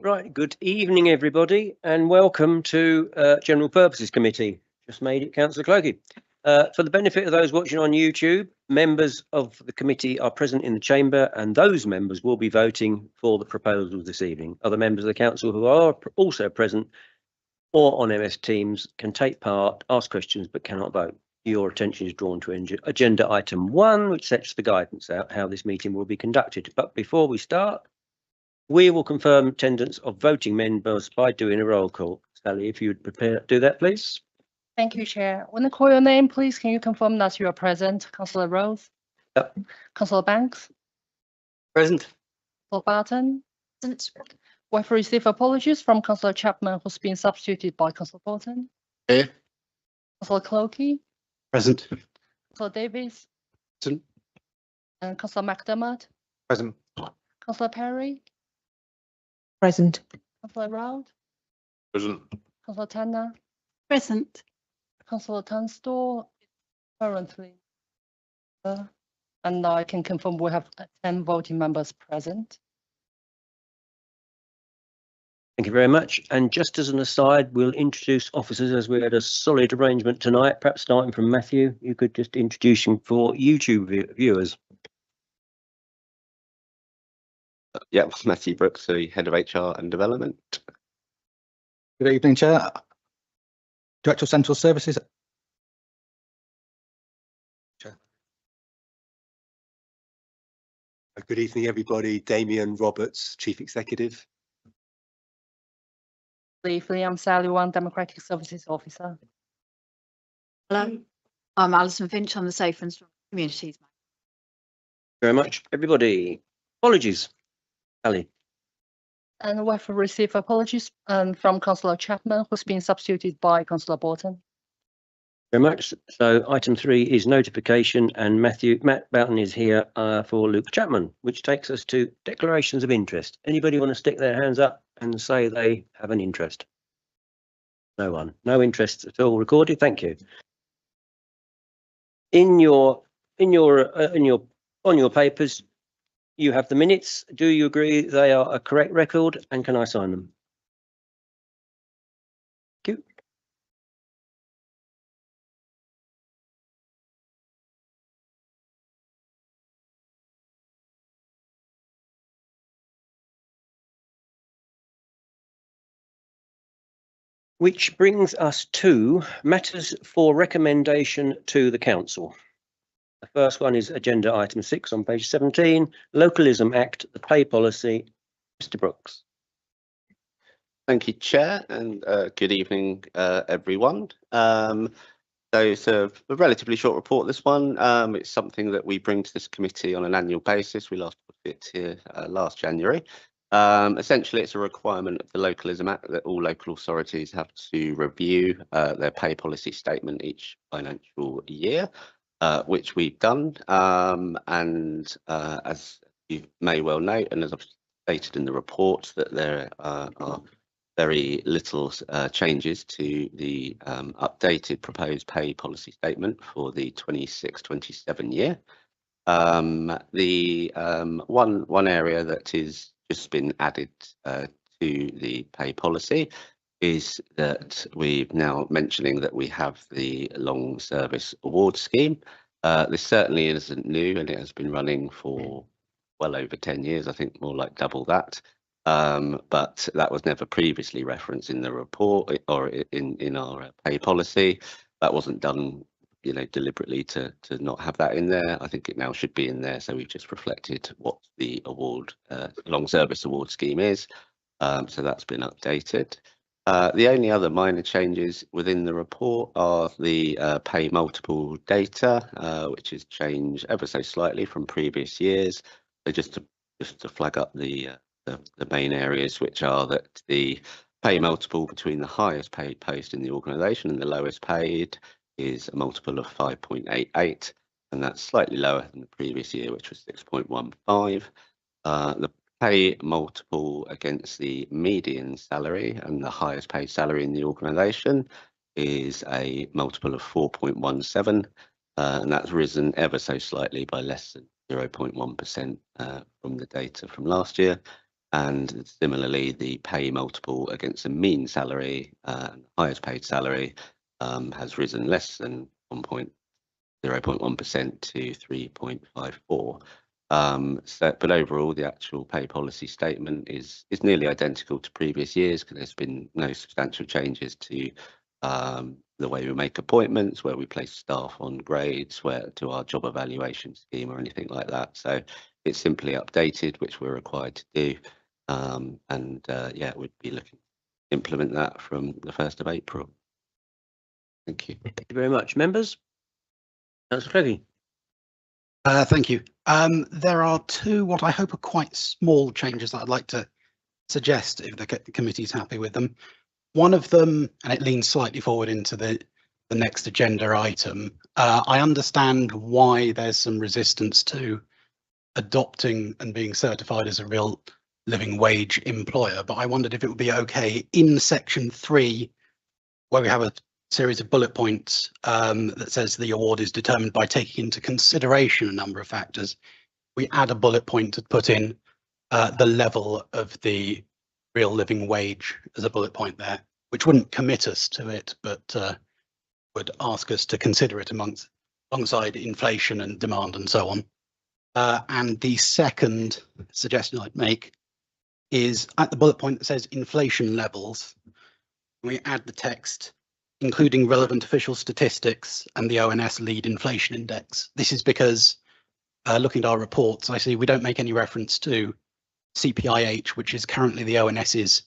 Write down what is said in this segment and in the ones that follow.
Right, good evening, everybody, and welcome to General Purposes Committee. Just made it, Councillor Clokey. For the benefit of those watching on YouTube, members of the committee are present in the chamber, and those members will be voting for the proposals this evening. Other members of the council who are also present or on MS Teams can take part, ask questions, but cannot vote. Your attention is drawn to agenda item 1, which sets the guidance out how this meeting will be conducted. But before we start, we will confirm attendance of voting members by doing a roll call. Sally, if you would prepare to do that, please. Thank you, Chair. When I call your name, please can you confirm that you are present? Councillor Rose? Yep. Councillor Banks? Present. Councillor Barton? Present. We have received apologies from Councillor Chapman, who's been substituted by Councillor Bolton. Here. Councillor Clokey? Present. Councillor Davies? Present. And Councillor McDermott? Present. Councillor Perry? Present. Councillor Round? Present. Councillor Tanner? Present. Councillor Tunstall currently. And I can confirm we have 10 voting members present. Thank you very much. And just as an aside, we'll introduce officers as we had a solid arrangement tonight. Perhaps starting from Matthew, you could just introduce him for YouTube viewers. Yeah, Matthew Brooks, the Head of HR and Development. Good evening, Chair. Director of Central Services. Chair. Good evening, everybody. Damien Roberts, Chief Executive. Briefly, I'm Sally Wan, Democratic Services Officer. Hello, I'm Alison Finch. I'm the Safe and Strong Communities. Very much, everybody. Apologies, Ali. And we have received apologies from Councillor Chapman, who's been substituted by Councillor Bolton. Very much. So item 3 is notification, and Matt Boughton is here for Luke Chapman, which takes us to declarations of interest. Anybody want to stick their hands up and say they have an interest? No one. No interest at all recorded. Thank you. On your papers, you have the minutes. Do you agree they are a correct record, and can I sign them? Thank you. Which brings us to matters for recommendation to the council. The first one is agenda item 6 on page 17, Localism Act, the pay policy. Mr. Brooks. Thank you, Chair, and good evening, everyone. So it's a relatively short report, this one. It's something that we bring to this committee on an annual basis. We last put it here last January. Essentially, it's a requirement of the Localism Act that all local authorities have to review their pay policy statement each financial year, which we've done. And as you may well note, and as I've stated in the report, that there are very little changes to the updated proposed pay policy statement for the 26-27 year. The one area that is just been added to the pay policy is that we're now mentioning that we have the long service award scheme. This certainly isn't new, and it has been running for well over 10 years, I think more like double that. But that was never previously referenced in the report or in our pay policy. That wasn't done, you know, deliberately to not have that in there. I think it now should be in there. So we've just reflected what the award, long service award scheme is. So that's been updated. The only other minor changes within the report are the pay multiple data, which has changed ever so slightly from previous years. So just to flag up the main areas, which are that the pay multiple between the highest paid post in the organisation and the lowest paid is a multiple of 5.88, and that's slightly lower than the previous year, which was 6.15. The pay multiple against the median salary and the highest paid salary in the organisation is a multiple of 4.17, and that's risen ever so slightly by less than 0.1% from the data from last year. And similarly, the pay multiple against the mean salary, highest paid salary, has risen less than 0.1% to 3.54. But overall, the actual pay policy statement is nearly identical to previous years because there's been no substantial changes to the way we make appointments, where we place staff on grades, to our job evaluation scheme or anything like that. So it's simply updated, which we're required to do. Yeah, we'd be looking to implement that from the 1st of April. Thank you. Thank you very much. Members? Councillor Clegg. Thank you. There are two what I hope are quite small changes that I'd like to suggest if the committee's happy with them. One of them, and it leans slightly forward into the next agenda item. I understand why there's some resistance to adopting and being certified as a real living wage employer, but I wondered if it would be okay in section 3, where we have a series of bullet points that says the award is determined by taking into consideration a number of factors. We add a bullet point to put in the level of the real living wage as a bullet point there, which wouldn't commit us to it, but would ask us to consider it alongside inflation and demand and so on. And the second suggestion I'd make is at the bullet point that says inflation levels, we add the text including relevant official statistics and the ONS lead inflation index. This is because looking at our reports, I see we don't make any reference to CPIH, which is currently the ONS's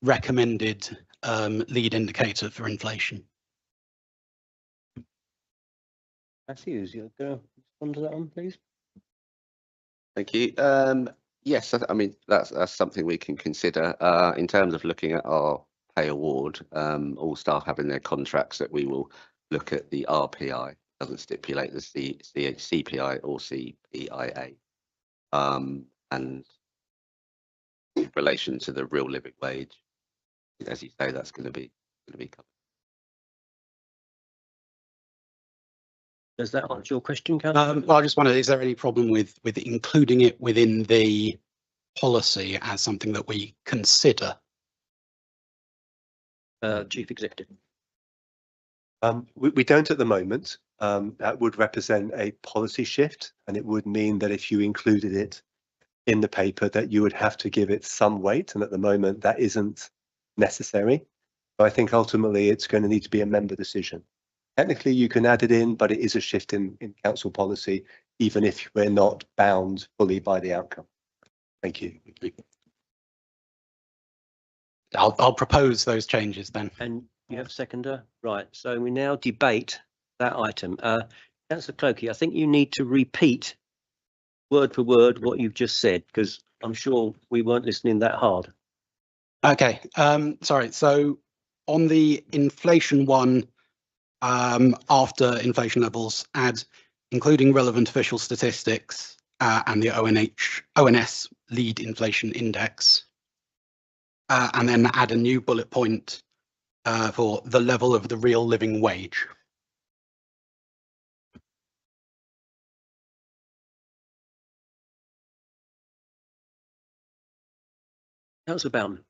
recommended lead indicator for inflation. Matthews, you're going to respond to that one, please? Thank you. Yes, I mean, that's something we can consider in terms of looking at our pay award. All staff have in their contracts that we will look at the RPI. Doesn't stipulate the CPI or CPIA. And in relation to the real living wage, as you say, that's going to be covered. Does that answer your question, Councillor? Well, I just wondered, is there any problem with including it within the policy as something that we consider? Chief Executive. We don't at the moment. That would represent a policy shift, and it would mean that if you included it in the paper that you would have to give it some weight, and at the moment that isn't necessary. So I think ultimately it's going to need to be a member decision. Technically you can add it in, but it is a shift in council policy, even if we're not bound fully by the outcome. Thank you. I'll propose those changes then. And you have a seconder? Right, so we now debate that item. Councillor Clokey, I think you need to repeat word for word what you've just said, because I'm sure we weren't listening that hard. Okay, sorry. So on the inflation one, after inflation levels, add including relevant official statistics and the ONS lead inflation index, and then add a new bullet point for the level of the real living wage. Councillor Bowden.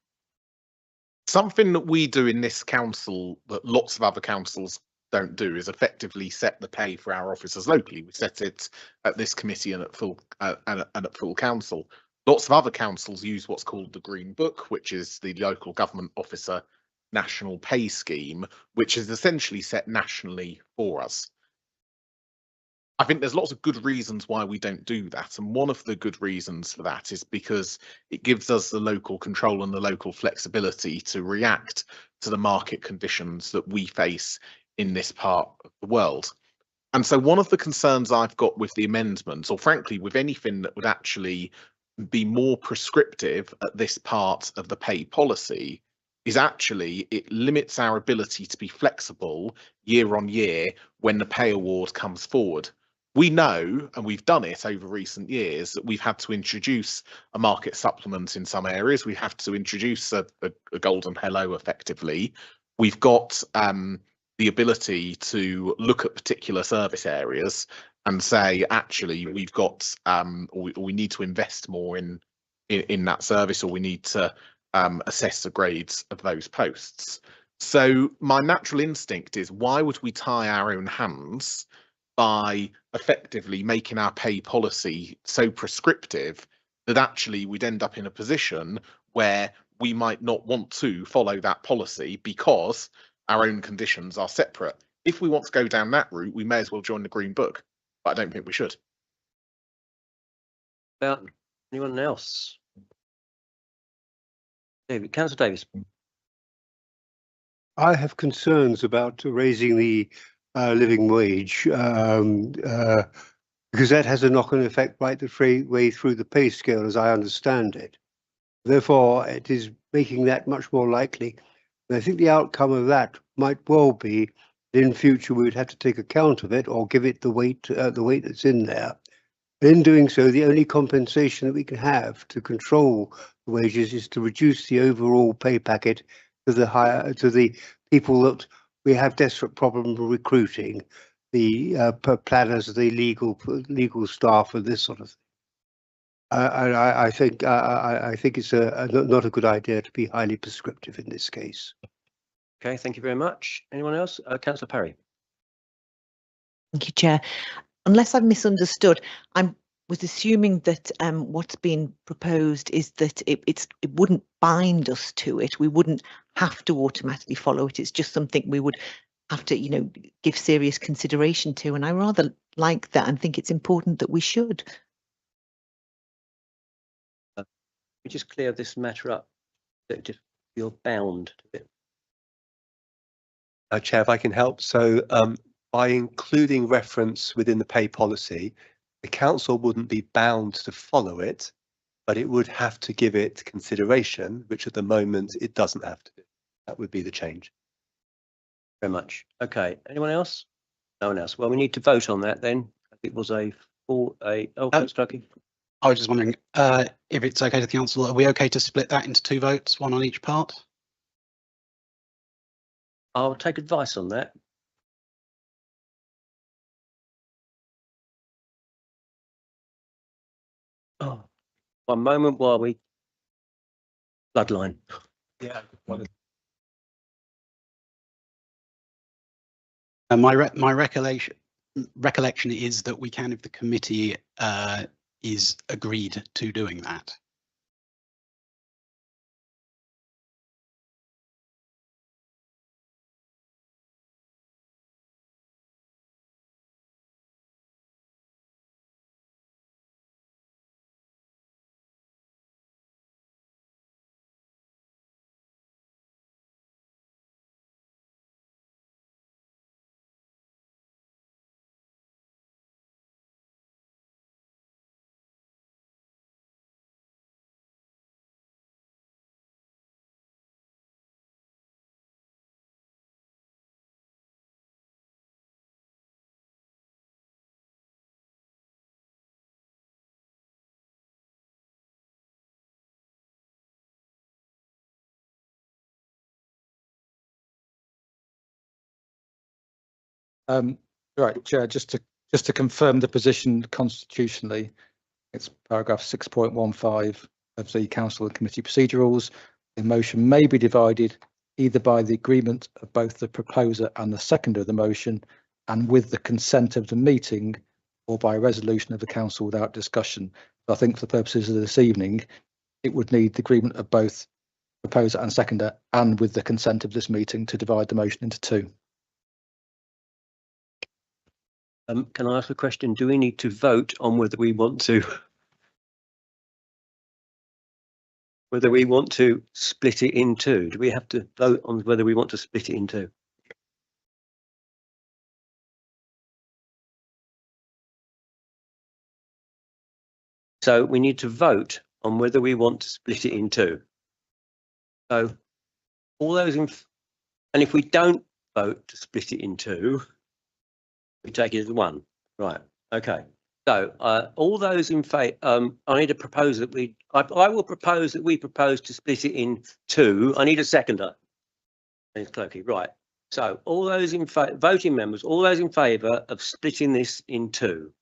Something that we do in this council that lots of other councils don't do is effectively set the pay for our officers locally. We set it at this committee and at full council. Lots of other councils use what's called the Green Book, which is the local government officer national pay scheme, which is essentially set nationally for us. I think there's lots of good reasons why we don't do that, and one of the good reasons for that is because it gives us the local control and the local flexibility to react to the market conditions that we face in this part of the world. And so one of the concerns I've got with the amendments, or frankly with anything that would actually be more prescriptive at this part of the pay policy, is actually it limits our ability to be flexible year on year when the pay award comes forward. We know, and we've done it over recent years, that we've had to introduce a market supplement in some areas. We have to introduce a golden hello effectively. We've got the ability to look at particular service areas and say, actually, we've got, or we need to invest more in in that service, or we need to assess the grades of those posts. So my natural instinct is, why would we tie our own hands by effectively making our pay policy so prescriptive that actually we'd end up in a position where we might not want to follow that policy because our own conditions are separate. If we want to go down that route, we may as well join the Green Book, but I don't think we should. About anyone else? David, Councillor Davis. I have concerns about raising the living wage because that has a knock-on effect right the way through the pay scale, as I understand it. Therefore, it is making that much more likely. And I think the outcome of that might well be that in future we would have to take account of it or give it the weight that's in there. And in doing so, the only compensation that we can have to control the wages is to reduce the overall pay packet to the people that we have desperate problem recruiting, the planners, the legal staff, and this sort of thing. I think it's not a good idea to be highly prescriptive in this case. Okay, thank you very much. Anyone else? Councillor Parry. Thank you, Chair. Unless I've misunderstood, I was assuming that what's being proposed is that it wouldn't bind us to it. We wouldn't have to automatically follow it. It's just something we would have to, give serious consideration to. And I rather like that and think it's important that we should. We just clear this matter up. That just you're bound to it. Chair, if I can help. So by including reference within the pay policy, the council wouldn't be bound to follow it, but it would have to give it consideration, which at the moment it doesn't have to do. That would be the change. Very much. Okay. Anyone else? No one else. Well, we need to vote on that then. It was a Councillor Clucky. I was just wondering if it's okay to the council, are we okay to split that into 2 votes, one on each part? I'll take advice on that. Oh, one moment while we bloodline. Yeah. My recollection is that we can, if the committee is agreed to doing that. Right, Chair, just to confirm the position constitutionally, it's paragraph 6.15 of the Council and Committee Procedure Rules. The motion may be divided either by the agreement of both the proposer and the seconder of the motion and with the consent of the meeting, or by resolution of the council without discussion. So I think for the purposes of this evening, it would need the agreement of both proposer and seconder and with the consent of this meeting to divide the motion into 2. Can I ask a question? Do we need to vote on whether we want to split it in 2? Do we have to vote on whether we want to split it in 2? So we need to vote on whether we want to split it in 2. So all those and if we don't vote to split it in 2, we take it as 1. Right. Okay. So all those in favour, I need a proposal that I will propose that we propose to split it in 2. I need a seconder. Thanks, Clerky. Right. So all those in favour, voting members, all those in favour of splitting this in 2,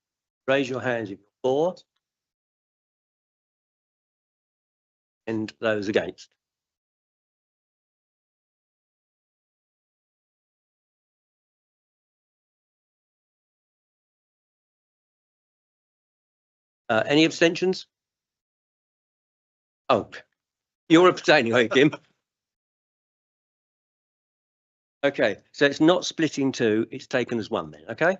raise your hands if you're for. and those against. Any abstentions? Oh, you're abstaining, are you, Kim? Okay, so it's not split in two, it's taken as one then, okay?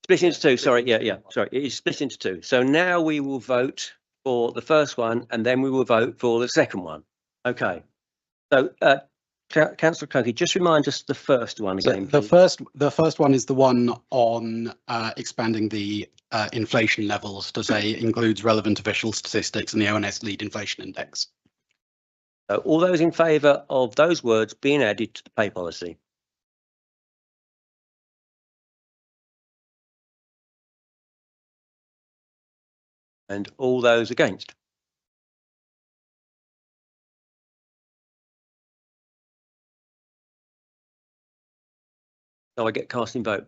Split into two, sorry, yeah, sorry, it is split into two. So now we will vote for the first one and then we will vote for the second one. Okay, so Councillor Clunkey, just remind us the first one So again. the please. first one is the one on expanding the inflation levels to say includes relevant official statistics and the ONS lead inflation index. So all those in favour of those words being added to the pay policy? And all those against? So I get casting vote,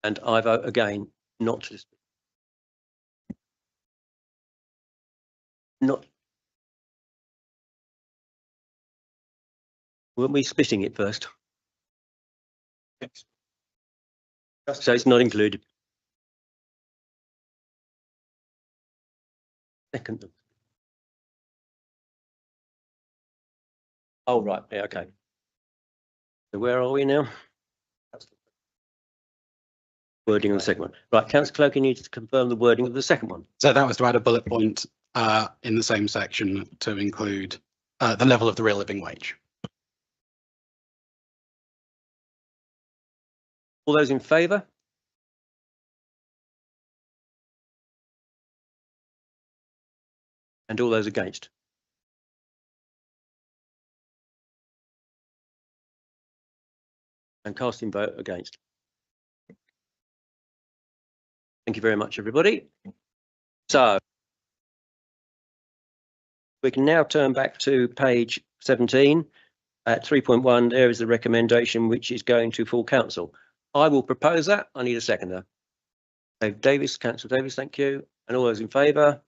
and I vote again, not to. Not. Weren't we splitting it first? So it's not included. Second. Oh, right, yeah, okay. So where are we now? Wording of the second one. Right, Councillor Clerk, you need to confirm the wording of the second one. So that was to add a bullet point in the same section to include the level of the real living wage. All those in favour? And all those against? And casting vote against. Thank you very much, everybody. So we can now turn back to page 17. At 3.1, there is the recommendation which is going to full council. I will propose that. I need a seconder. Dave Davis, Councillor Davis, thank you. And all those in favour?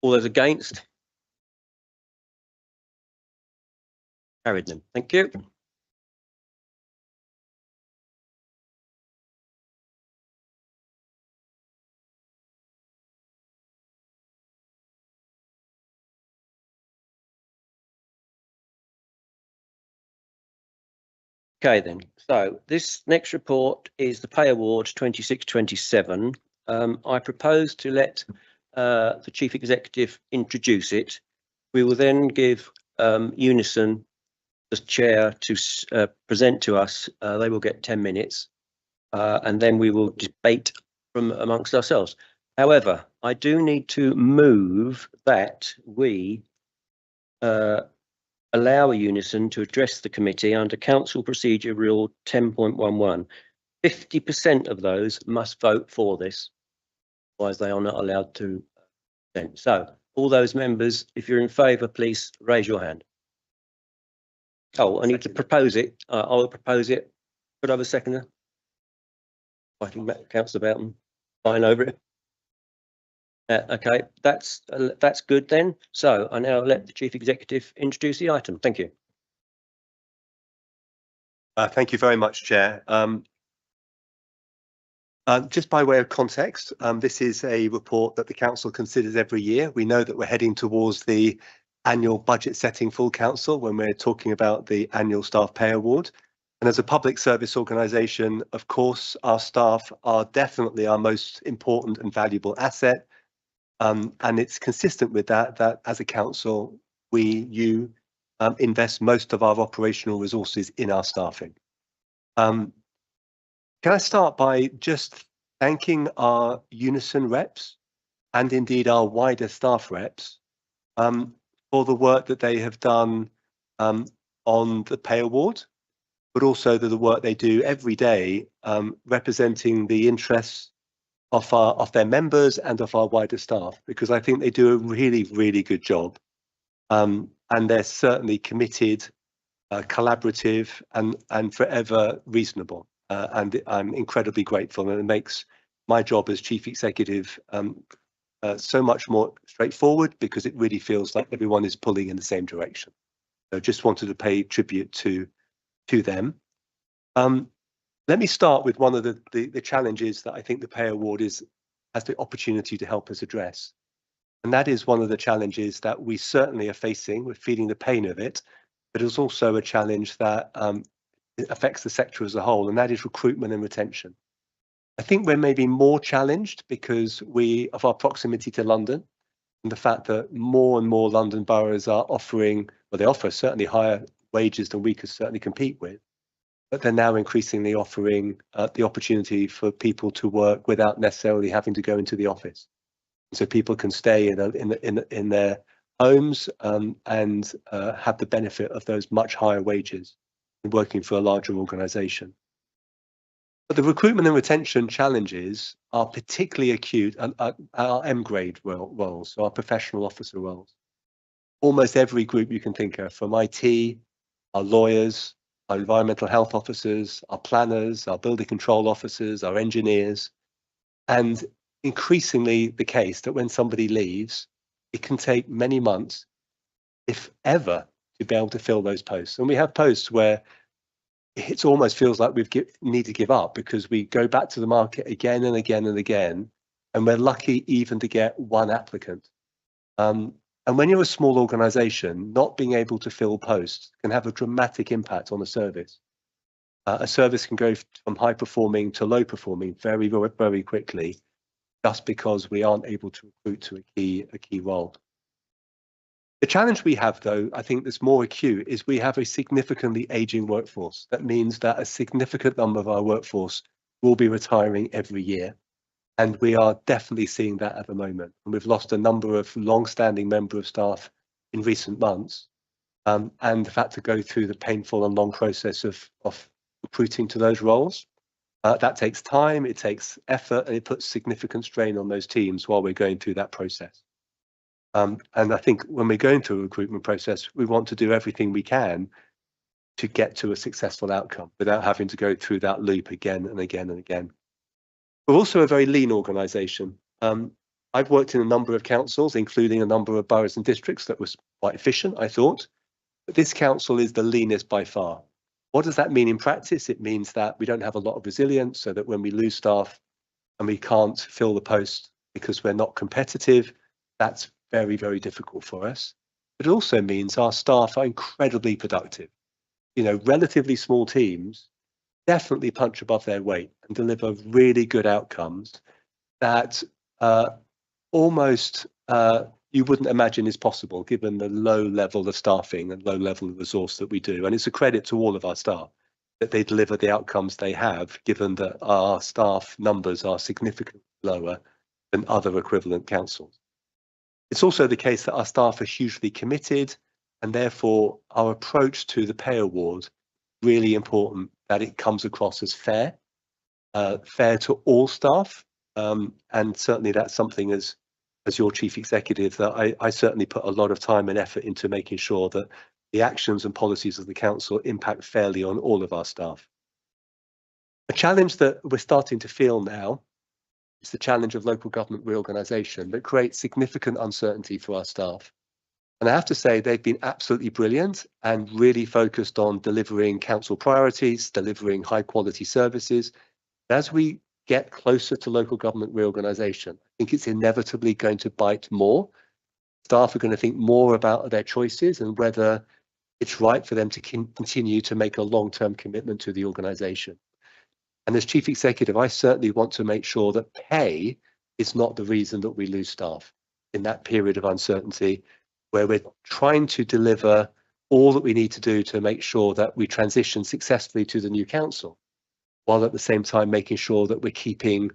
All those against? Carried them. Thank you. Okay then, so this next report is the Pay Award 26-27. I propose to let the Chief Executive introduce it. We will then give Unison the chair to present to us. They will get 10 minutes and then we will debate from amongst ourselves. However, I do need to move that we allow a Unison to address the committee under Council Procedure Rule 10.11. 50% of those must vote for this, otherwise they are not allowed to present. So all those members, if you're in favour, please raise your hand. Oh, I need to propose it. I will propose it. Could I have a seconder? I can Councillor Boughton fine over it. Okay, that's good then. So I now let the Chief Executive introduce the item. Thank you. Thank you very much, Chair. Just by way of context, this is a report that the Council considers every year. We know that we're heading towards the annual budget setting full council when we're talking about the annual staff pay award. And as a public service organisation, of course, our staff are definitely our most important and valuable asset. And it's consistent with that as a council, you invest most of our operational resources in our staffing. Can I start by just thanking our Unison reps and indeed our wider staff reps for the work that they have done on the pay award, but also the work they do every day representing the interests of their members and of our wider staff, because I think they do a really, really good job. And they're certainly committed collaborative and forever reasonable. And I'm incredibly grateful, and it makes my job as chief executive so much more straightforward, because it really feels like everyone is pulling in the same direction. So just wanted to pay tribute to them. Let me start with one of the challenges that I think the Pay Award has the opportunity to help us address. And that is one of the challenges that we certainly are facing. We're feeling the pain of it, but it's also a challenge that affects the sector as a whole, and that is recruitment and retention. I think we're maybe more challenged because of our proximity to London, and the fact that more and more London boroughs are offering, well, they offer certainly higher wages than we could certainly compete with, but they're now increasingly offering the opportunity for people to work without necessarily having to go into the office. So people can stay in their homes and have the benefit of those much higher wages working for a larger organisation. But the recruitment and retention challenges are particularly acute at our M-grade roles, so our professional officer roles. Almost every group you can think of, from IT, our lawyers, our environmental health officers, our planners, our building control officers, our engineers, and increasingly the case that when somebody leaves, it can take many months, if ever, to be able to fill those posts. And we have posts where it almost feels like need to give up, because we go back to the market again and again and again, and we're lucky even to get one applicant. And when you're a small organisation, not being able to fill posts can have a dramatic impact on the service. A service can go from high performing to low performing very, very, very quickly, just because we aren't able to recruit to a key role. The challenge we have, though, I think that's more acute, is we have a significantly aging workforce. That means that a significant number of our workforce will be retiring every year. And we are definitely seeing that at the moment. And we've lost a number of long-standing members of staff in recent months. And the fact to go through the painful and long process of recruiting to those roles. That takes time, it takes effort, and it puts significant strain on those teams while we're going through that process. And I think when we're going through a recruitment process, we want to do everything we can to get to a successful outcome without having to go through that loop again and again and again. We're also a very lean organisation. I've worked in a number of councils, including a number of boroughs and districts that was quite efficient, I thought. But this council is the leanest by far. What does that mean in practice? It means that we don't have a lot of resilience, so that when we lose staff and we can't fill the post because we're not competitive, that's very, very difficult for us. But it also means our staff are incredibly productive. You know, relatively small teams definitely punch above their weight and deliver really good outcomes that almost you wouldn't imagine is possible, given the low level of staffing and low level of resource that we do. And it's a credit to all of our staff that they deliver the outcomes they have, given that our staff numbers are significantly lower than other equivalent councils. It's also the case that our staff are hugely committed, and therefore our approach to the Pay Award, really important that it comes across as fair to all staff. And certainly that's something as your chief executive that I certainly put a lot of time and effort into making sure that the actions and policies of the council impact fairly on all of our staff. A challenge that we're starting to feel now is the challenge of local government reorganisation that creates significant uncertainty for our staff. And I have to say they've been absolutely brilliant and really focused on delivering council priorities, delivering high quality services. As we get closer to local government reorganisation, I think it's inevitably going to bite more. Staff are going to think more about their choices and whether it's right for them to continue to make a long-term commitment to the organisation. And as chief executive, I certainly want to make sure that pay is not the reason that we lose staff in that period of uncertainty, where we're trying to deliver all that we need to do to make sure that we transition successfully to the new council, while at the same time making sure that we're keeping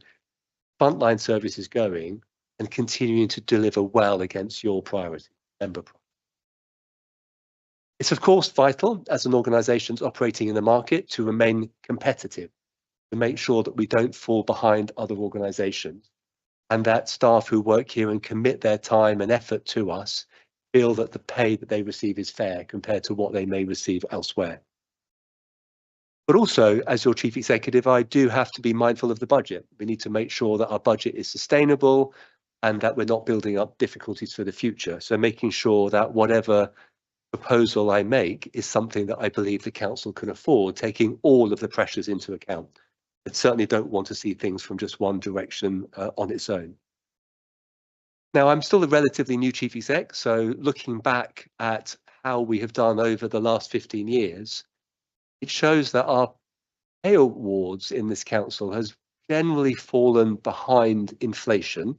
frontline services going and continuing to deliver well against your priority, member priority. It's of course vital as an organisation operating in the market to remain competitive, to make sure that we don't fall behind other organisations, and that staff who work here and commit their time and effort to us feel that the pay that they receive is fair compared to what they may receive elsewhere. But also, as your chief executive, I do have to be mindful of the budget. We need to make sure that our budget is sustainable and that we're not building up difficulties for the future. So making sure that whatever proposal I make is something that I believe the council can afford, taking all of the pressures into account. I certainly don't want to see things from just one direction on its own. Now, I'm still a relatively new chief exec, so looking back at how we have done over the last 15 years, it shows that our pay awards in this council has generally fallen behind inflation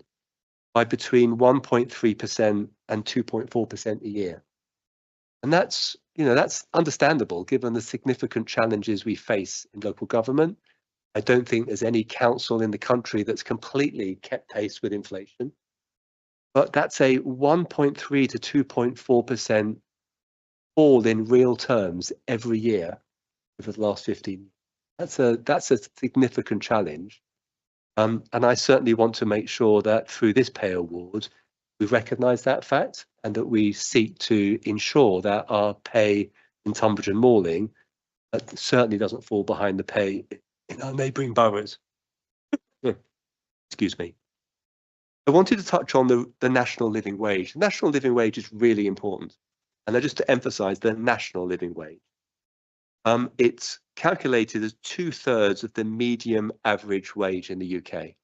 by between 1.3% and 2.4% a year. And that's understandable given the significant challenges we face in local government. I don't think there's any council in the country that's completely kept pace with inflation. But that's a 1.3 to 2.4% fall in real terms every year over the last 15 years. That's a significant challenge. And I certainly want to make sure that through this pay award, we recognise that fact and that we seek to ensure that our pay in Tunbridge and Malling certainly doesn't fall behind the pay in our neighbouring boroughs. Excuse me. I wanted to touch on the national living wage. The national living wage is really important. And just to emphasise the national living wage. It's calculated as 2/3 of the median average wage in the UK.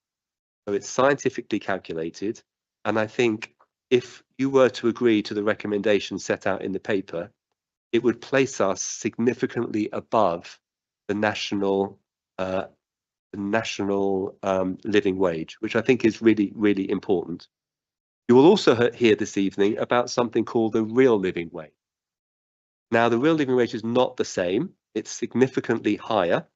So it's scientifically calculated. And I think if you were to agree to the recommendations set out in the paper, it would place us significantly above the national living wage, which I think is really, really important. You will also hear this evening about something called the real living wage. Now, the real living wage is not the same. It's significantly higher.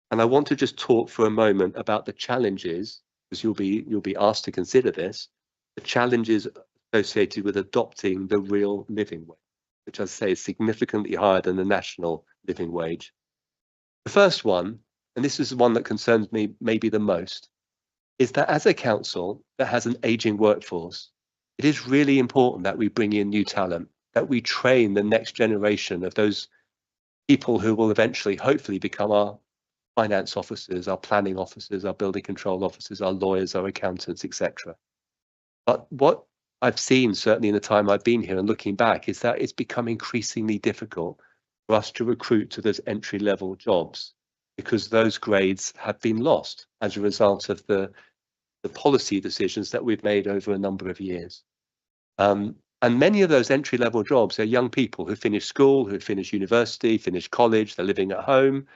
And I want to just talk for a moment about the challenges, because you'll be asked to consider this, the challenges associated with adopting the real living wage, which, as I say, is significantly higher than the national living wage. The first one, and this is the one that concerns me maybe the most, is that as a council that has an aging workforce, it is really important that we bring in new talent, that we train the next generation of those people who will eventually, hopefully, become our finance officers, our planning officers, our building control officers, our lawyers, our accountants, etc. But what I've seen, certainly in the time I've been here and looking back, is that it's become increasingly difficult for us to recruit to those entry-level jobs because those grades have been lost as a result of the policy decisions that we've made over a number of years. And many of those entry-level jobs are young people who finish school, who finish university, finish college, they're living at home.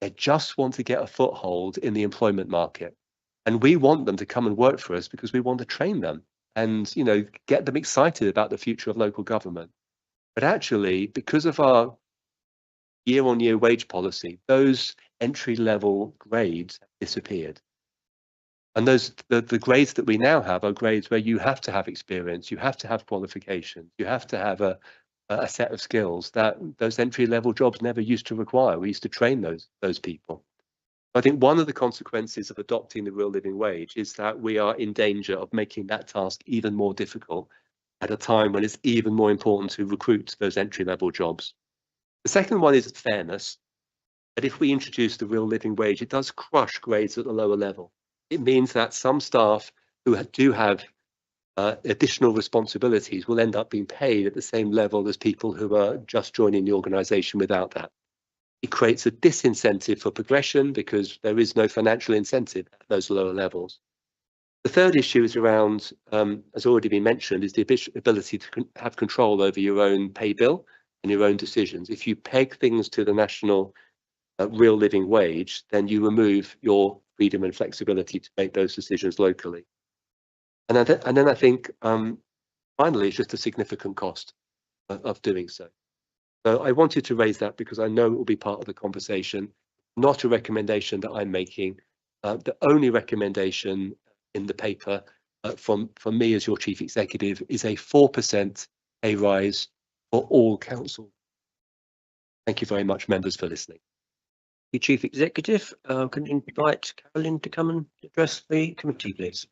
They just want to get a foothold in the employment market. And we want them to come and work for us because we want to train them and, get them excited about the future of local government. But actually, because of our year-on-year wage policy, those entry-level grades have disappeared. And the grades that we now have are grades where you have to have experience, you have to have qualifications, you have to have a set of skills that those entry-level jobs never used to require. We used to train those people. I think one of the consequences of adopting the real living wage is that we are in danger of making that task even more difficult at a time when it's even more important to recruit those entry-level jobs. The second one is fairness. That if we introduce the real living wage, it does crush grades at the lower level. It means that some staff who do have additional responsibilities will end up being paid at the same level as people who are just joining the organisation without that. It creates a disincentive for progression because there is no financial incentive at those lower levels. The third issue is around, as already been mentioned, is the ability to have control over your own pay bill and your own decisions. If you peg things to the national real living wage, then you remove your freedom and flexibility to make those decisions locally. And then I think, finally, it's just a significant cost of doing so. So I wanted to raise that because I know it will be part of the conversation, not a recommendation that I'm making. The only recommendation in the paper from me as your chief executive is a 4% pay rise for all council. Thank you very much, members, for listening. Chief Executive, can you invite Carolyn to come and address the committee, please?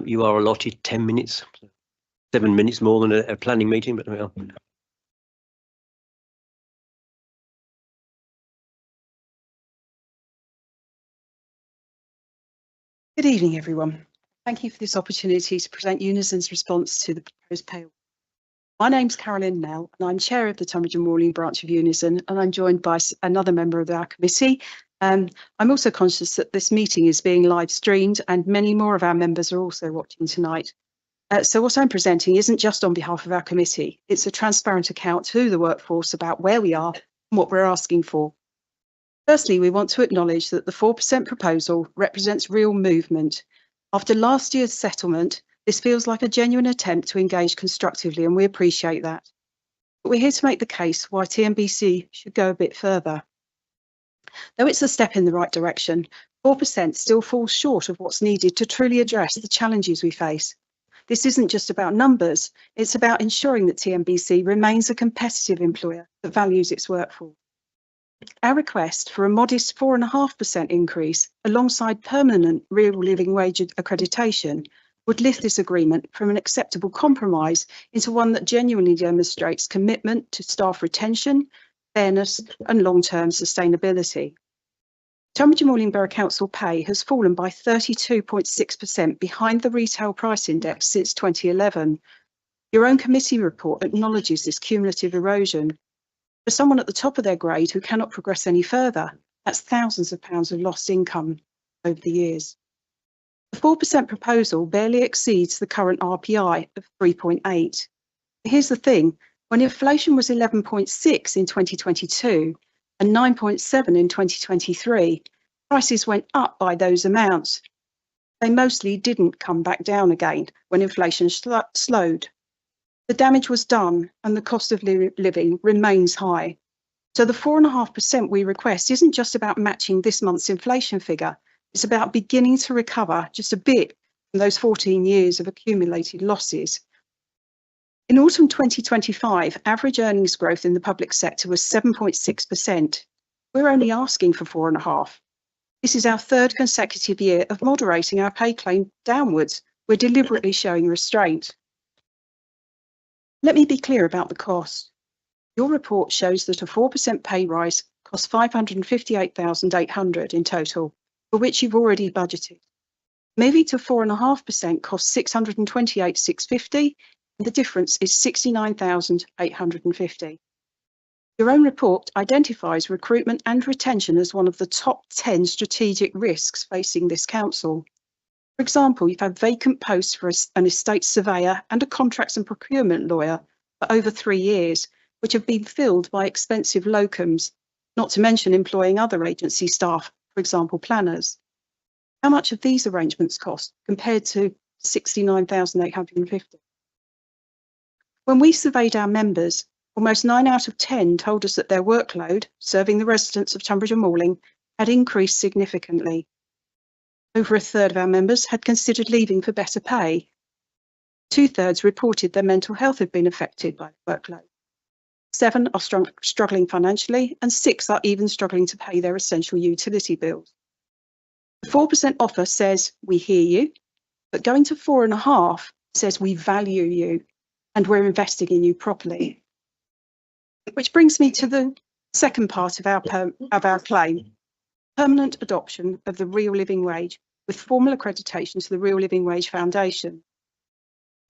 You are allotted 10 minutes, 7 minutes more than a planning meeting, but well. Good evening, everyone. Thank you for this opportunity to present Unison's response to the proposed pay. My name's Carolyn Nell, and I'm chair of the Tunbridge and Morley branch of Unison, and I'm joined by another member of our committee. I'm also conscious that this meeting is being live streamed, and many more of our members are also watching tonight. So what I'm presenting isn't just on behalf of our committee. It's a transparent account to the workforce about where we are and what we're asking for. Firstly, we want to acknowledge that the 4% proposal represents real movement. After last year's settlement, this feels like a genuine attempt to engage constructively, and we appreciate that. But we're here to make the case why TNBC should go a bit further. Though it's a step in the right direction, 4% still falls short of what's needed to truly address the challenges we face. This isn't just about numbers, it's about ensuring that TNBC remains a competitive employer that values its workforce. Our request for a modest 4.5% increase alongside permanent real living wage accreditation would lift this agreement from an acceptable compromise into one that genuinely demonstrates commitment to staff retention, fairness and long-term sustainability. Tunbridge and Morley Borough Council pay has fallen by 32.6% behind the retail price index since 2011. Your own committee report acknowledges this cumulative erosion. For someone at the top of their grade who cannot progress any further, that's thousands of pounds of lost income over the years. The 4% proposal barely exceeds the current RPI of 3.8. Here's the thing, when inflation was 11.6 in 2022 and 9.7 in 2023, prices went up by those amounts. They mostly didn't come back down again when inflation slowed. The damage was done and the cost of living remains high. So the 4.5% we request isn't just about matching this month's inflation figure, it's about beginning to recover just a bit from those 14 years of accumulated losses. In autumn 2025, average earnings growth in the public sector was 7.6%. We're only asking for 4.5%. This is our third consecutive year of moderating our pay claim downwards. We're deliberately showing restraint. Let me be clear about the cost. Your report shows that a 4% pay rise costs $558,800 in total, for which you've already budgeted. Moving to 4.5% costs $628,650, and the difference is $69,850. Your own report identifies recruitment and retention as one of the top 10 strategic risks facing this council. For example, you've had vacant posts for an estate surveyor and a contracts and procurement lawyer for over 3 years, which have been filled by expensive locums, not to mention employing other agency staff, for example, planners. How much have these arrangements cost compared to $69,850? When we surveyed our members, almost 9 out of 10 told us that their workload, serving the residents of Tunbridge and Morling, had increased significantly. Over a third of our members had considered leaving for better pay. 2/3 reported their mental health had been affected by the workload. 7 are struggling financially, and 6 are even struggling to pay their essential utility bills. The 4% offer says we hear you, but going to 4.5% says we value you and we're investing in you properly. Which brings me to the second part of our claim, permanent adoption of the real living wage with formal accreditation to the Real Living Wage Foundation.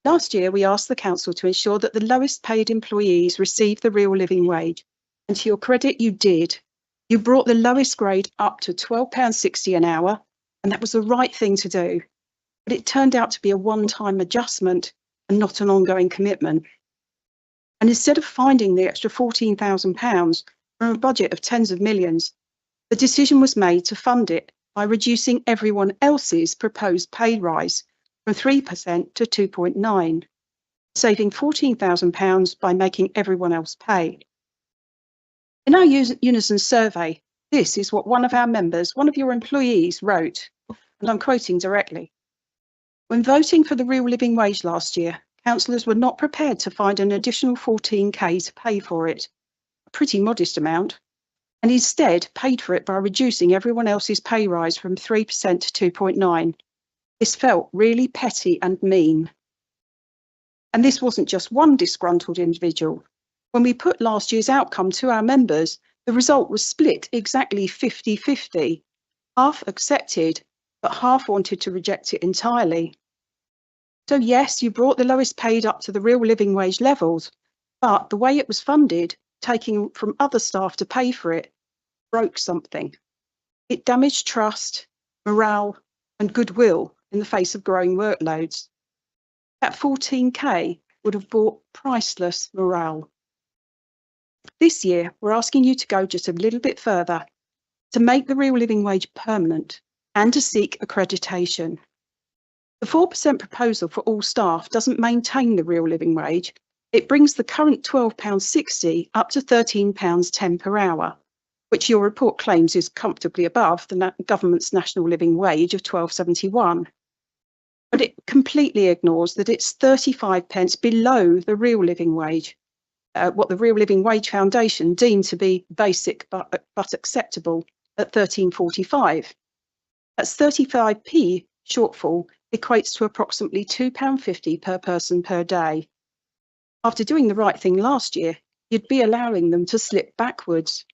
Last year, we asked the council to ensure that the lowest paid employees received the real living wage, and to your credit, you did. You brought the lowest grade up to £12.60 an hour, and that was the right thing to do. But it turned out to be a one-time adjustment and not an ongoing commitment. And instead of finding the extra £14,000 from a budget of tens of millions, the decision was made to fund it by reducing everyone else's proposed pay rise from 3% to 2.9%, saving £14,000 by making everyone else pay. In our Unison survey, this is what one of our members, one of your employees, wrote, and I'm quoting directly. When voting for the real living wage last year, councillors were not prepared to find an additional 14k to pay for it, a pretty modest amount, and instead paid for it by reducing everyone else's pay rise from 3% to 2.9%. This felt really petty and mean. And this wasn't just one disgruntled individual. When we put last year's outcome to our members, the result was split exactly 50-50. Half accepted, but half wanted to reject it entirely. So yes, you brought the lowest paid up to the real living wage levels, but the way it was funded, taking from other staff to pay for it, broke something. It damaged trust, morale, and goodwill in the face of growing workloads. That 14K would have bought priceless morale. This year, we're asking you to go just a little bit further, to make the real living wage permanent and to seek accreditation. The 4% proposal for all staff doesn't maintain the real living wage. It brings the current £12.60 up to £13.10 per hour, which your report claims is comfortably above the government's national living wage of £12.71. But it completely ignores that it's 35 pence below the real living wage, what the Real Living Wage Foundation deemed to be basic but acceptable at £13.45. That's 35p shortfall equates to approximately £2.50 per person per day. After doing the right thing last year, you'd be allowing them to slip backwards.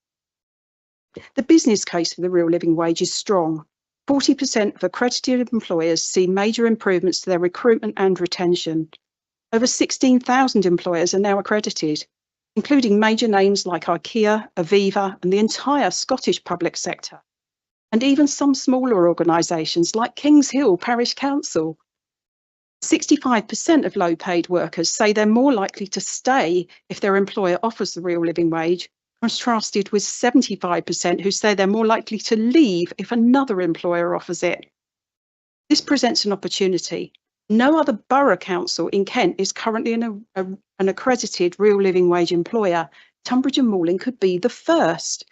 The business case for the real living wage is strong. 40% of accredited employers see major improvements to their recruitment and retention. Over 16,000 employers are now accredited, including major names like IKEA, Aviva, and the entire Scottish public sector, and even some smaller organisations like Kings Hill Parish Council. 65% of low-paid workers say they're more likely to stay if their employer offers the real living wage, contrasted with 75% who say they're more likely to leave if another employer offers it. This presents an opportunity. No other borough council in Kent is currently an accredited real living wage employer. Tunbridge and Malling could be the first.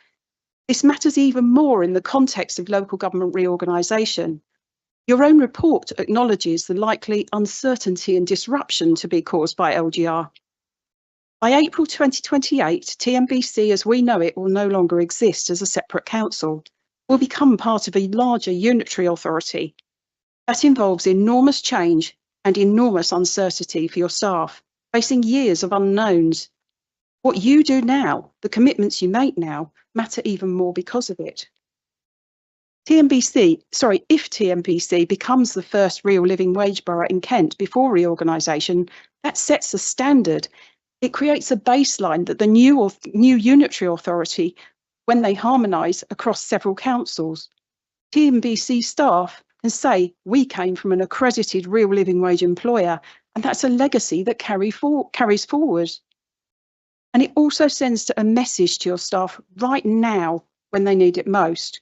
This matters even more in the context of local government reorganisation. Your own report acknowledges the likely uncertainty and disruption to be caused by LGR. By April 2028, TNBC as we know it will no longer exist as a separate council, will become part of a larger unitary authority. That involves enormous change and enormous uncertainty for your staff, facing years of unknowns. What you do now, the commitments you make now, matter even more because of it. If TNBC becomes the first real living wage borough in Kent before reorganisation, that sets a standard. It creates a baseline that the new unitary authority, when they harmonise across several councils, TNBC staff can say, we came from an accredited real living wage employer, and that's a legacy that carries forward. And it also sends a message to your staff right now when they need it most.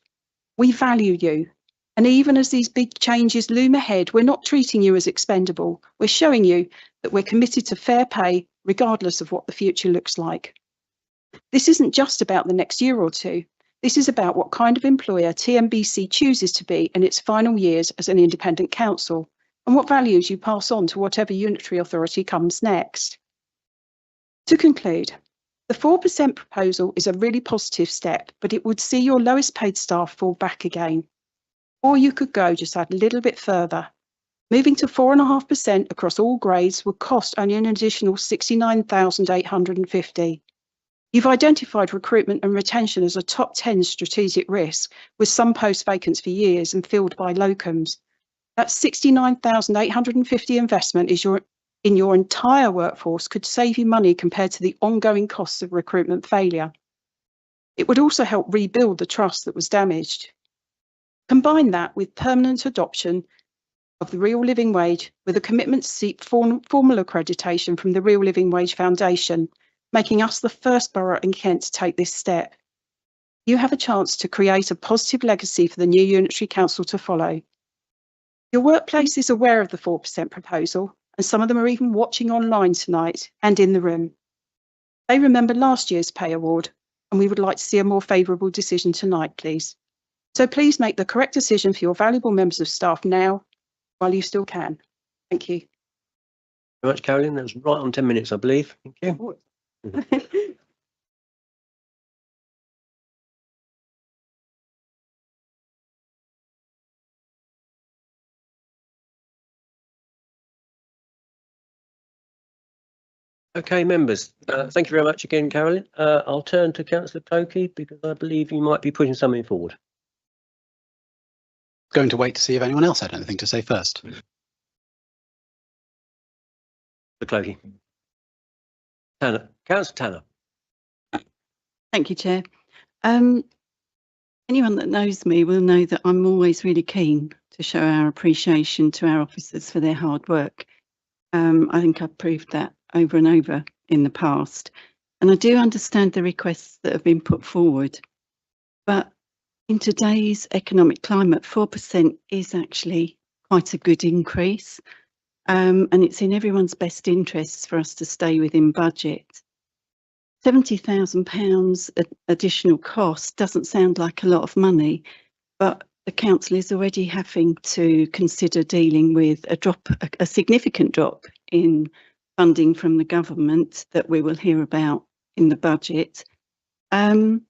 We value you. And even as these big changes loom ahead, we're not treating you as expendable. We're showing you that we're committed to fair pay, regardless of what the future looks like. This isn't just about the next year or two. This is about what kind of employer TNBC chooses to be in its final years as an independent council, and what values you pass on to whatever unitary authority comes next. To conclude, the 4% proposal is a really positive step, but it would see your lowest paid staff fall back again. Or you could go just a little bit further. Moving to 4.5% across all grades would cost only an additional £69,850. You've identified recruitment and retention as a top 10 strategic risk, with some posts vacant for years and filled by locums. That £69,850 investment in your entire workforce could save you money compared to the ongoing costs of recruitment failure. It would also help rebuild the trust that was damaged. Combine that with permanent adoption of the real living wage with a commitment to seek formal accreditation from the Real Living Wage Foundation, making us the first borough in Kent to take this step. You have a chance to create a positive legacy for the new unitary council to follow. Your workplace is aware of the 4% proposal, and some of them are even watching online tonight and in the room. They remember last year's pay award, and we would like to see a more favourable decision tonight, please. So please make the correct decision for your valuable members of staff now, while you still can. Thank you. Very much, Carolyn. That was right on 10 minutes, I believe. Thank you. Okay, members, thank you very much again, Carolyn. I'll turn to Councillor Clokey because I believe you might be pushing something forward. Going to wait to see if anyone else had anything to say first. The Clokey. Tanner, Councillor Tanner. Thank you, Chair. Anyone that knows me will know that I'm always really keen to show our appreciation to our officers for their hard work. I think I've proved that over and over in the past. And I do understand the requests that have been put forward. But in today's economic climate, 4% is actually quite a good increase. And it's in everyone's best interests for us to stay within budget. £70,000 additional cost doesn't sound like a lot of money, but the council is already having to consider dealing with a significant drop in funding from the government that we will hear about in the budget. And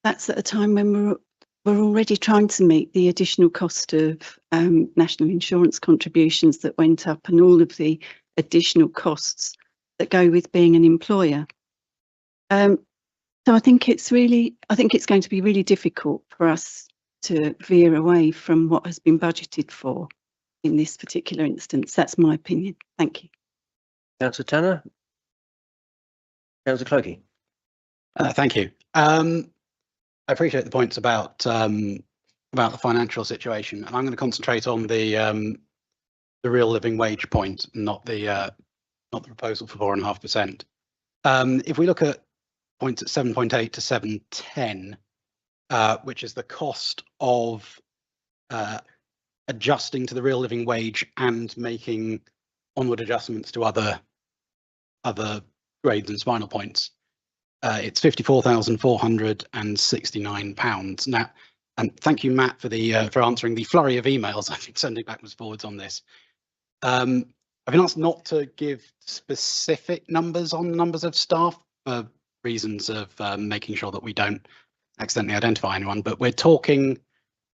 that's at a time when we're already trying to meet the additional cost of national insurance contributions that went up and all of the additional costs that go with being an employer. So I think it's going to be really difficult for us to veer away from what has been budgeted for in this particular instance. That's my opinion. Thank you. Councillor Tanner. Councillor Clokey. Thank you. I appreciate the points about the financial situation, and I'm going to concentrate on the real living wage point, not the proposal for 4.5%. If we look at points at 7.8 to 7.10, which is the cost of adjusting to the real living wage and making onward adjustments to other grades and spinal points, it's £54,469. Now, and thank you, Matt, for answering the flurry of emails I've been sending backwards and forwards on this. I've been asked not to give specific numbers on numbers of staff for reasons of making sure that we don't accidentally identify anyone, but we're talking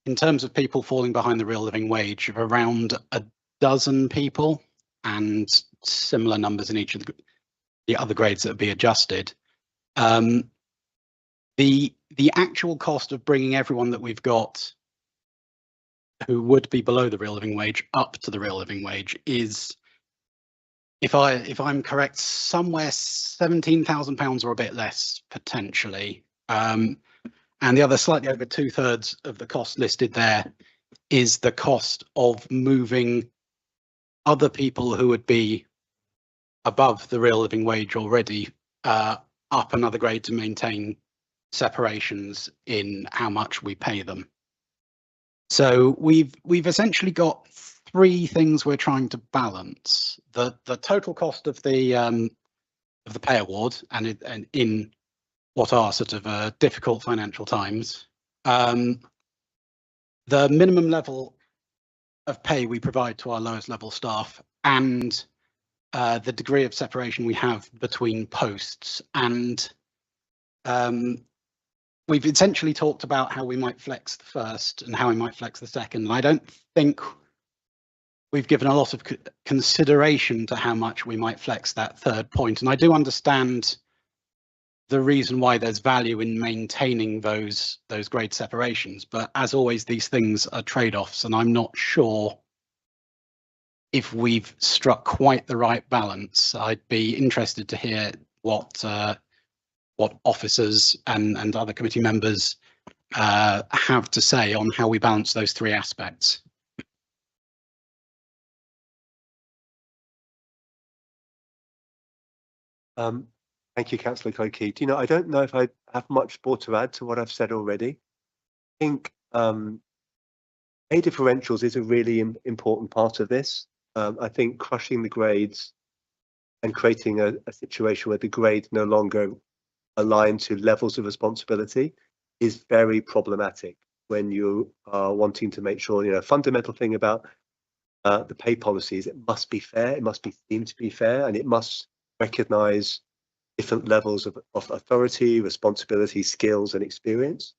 in terms of people falling behind the real living wage of around a dozen people and similar numbers in each of the other grades that would be adjusted. The actual cost of bringing everyone that we've got who would be below the real living wage up to the real living wage is, if I'm correct, somewhere £17,000 or a bit less potentially. And the other, slightly over 2/3 of the cost listed there is the cost of moving other people who would be above the real living wage already up another grade to maintain separations in how much we pay them. So we've essentially got three things we're trying to balance: the total cost of the pay award and in what are sort of difficult financial times, the minimum level of pay we provide to our lowest level staff, and the degree of separation we have between posts. And we've essentially talked about how we might flex the first and how we might flex the second. And I don't think we've given a lot of consideration to how much we might flex that third point. And I do understand the reason why there's value in maintaining those grade separations. But as always, these things are trade-offs, and I'm not sure if we've struck quite the right balance. I'd be interested to hear what officers and other committee members have to say on how we balance those three aspects. Thank you, Councillor Clokey. Do you know, I don't know if I have much more to add to what I've said already. I think pay differentials is a really important part of this. I think crushing the grades and creating a situation where the grades no longer align to levels of responsibility is very problematic when you are wanting to make sure, a fundamental thing about the pay policies, it must be fair, it must be deemed to be fair, and it must recognise different levels of authority, responsibility, skills, and experience.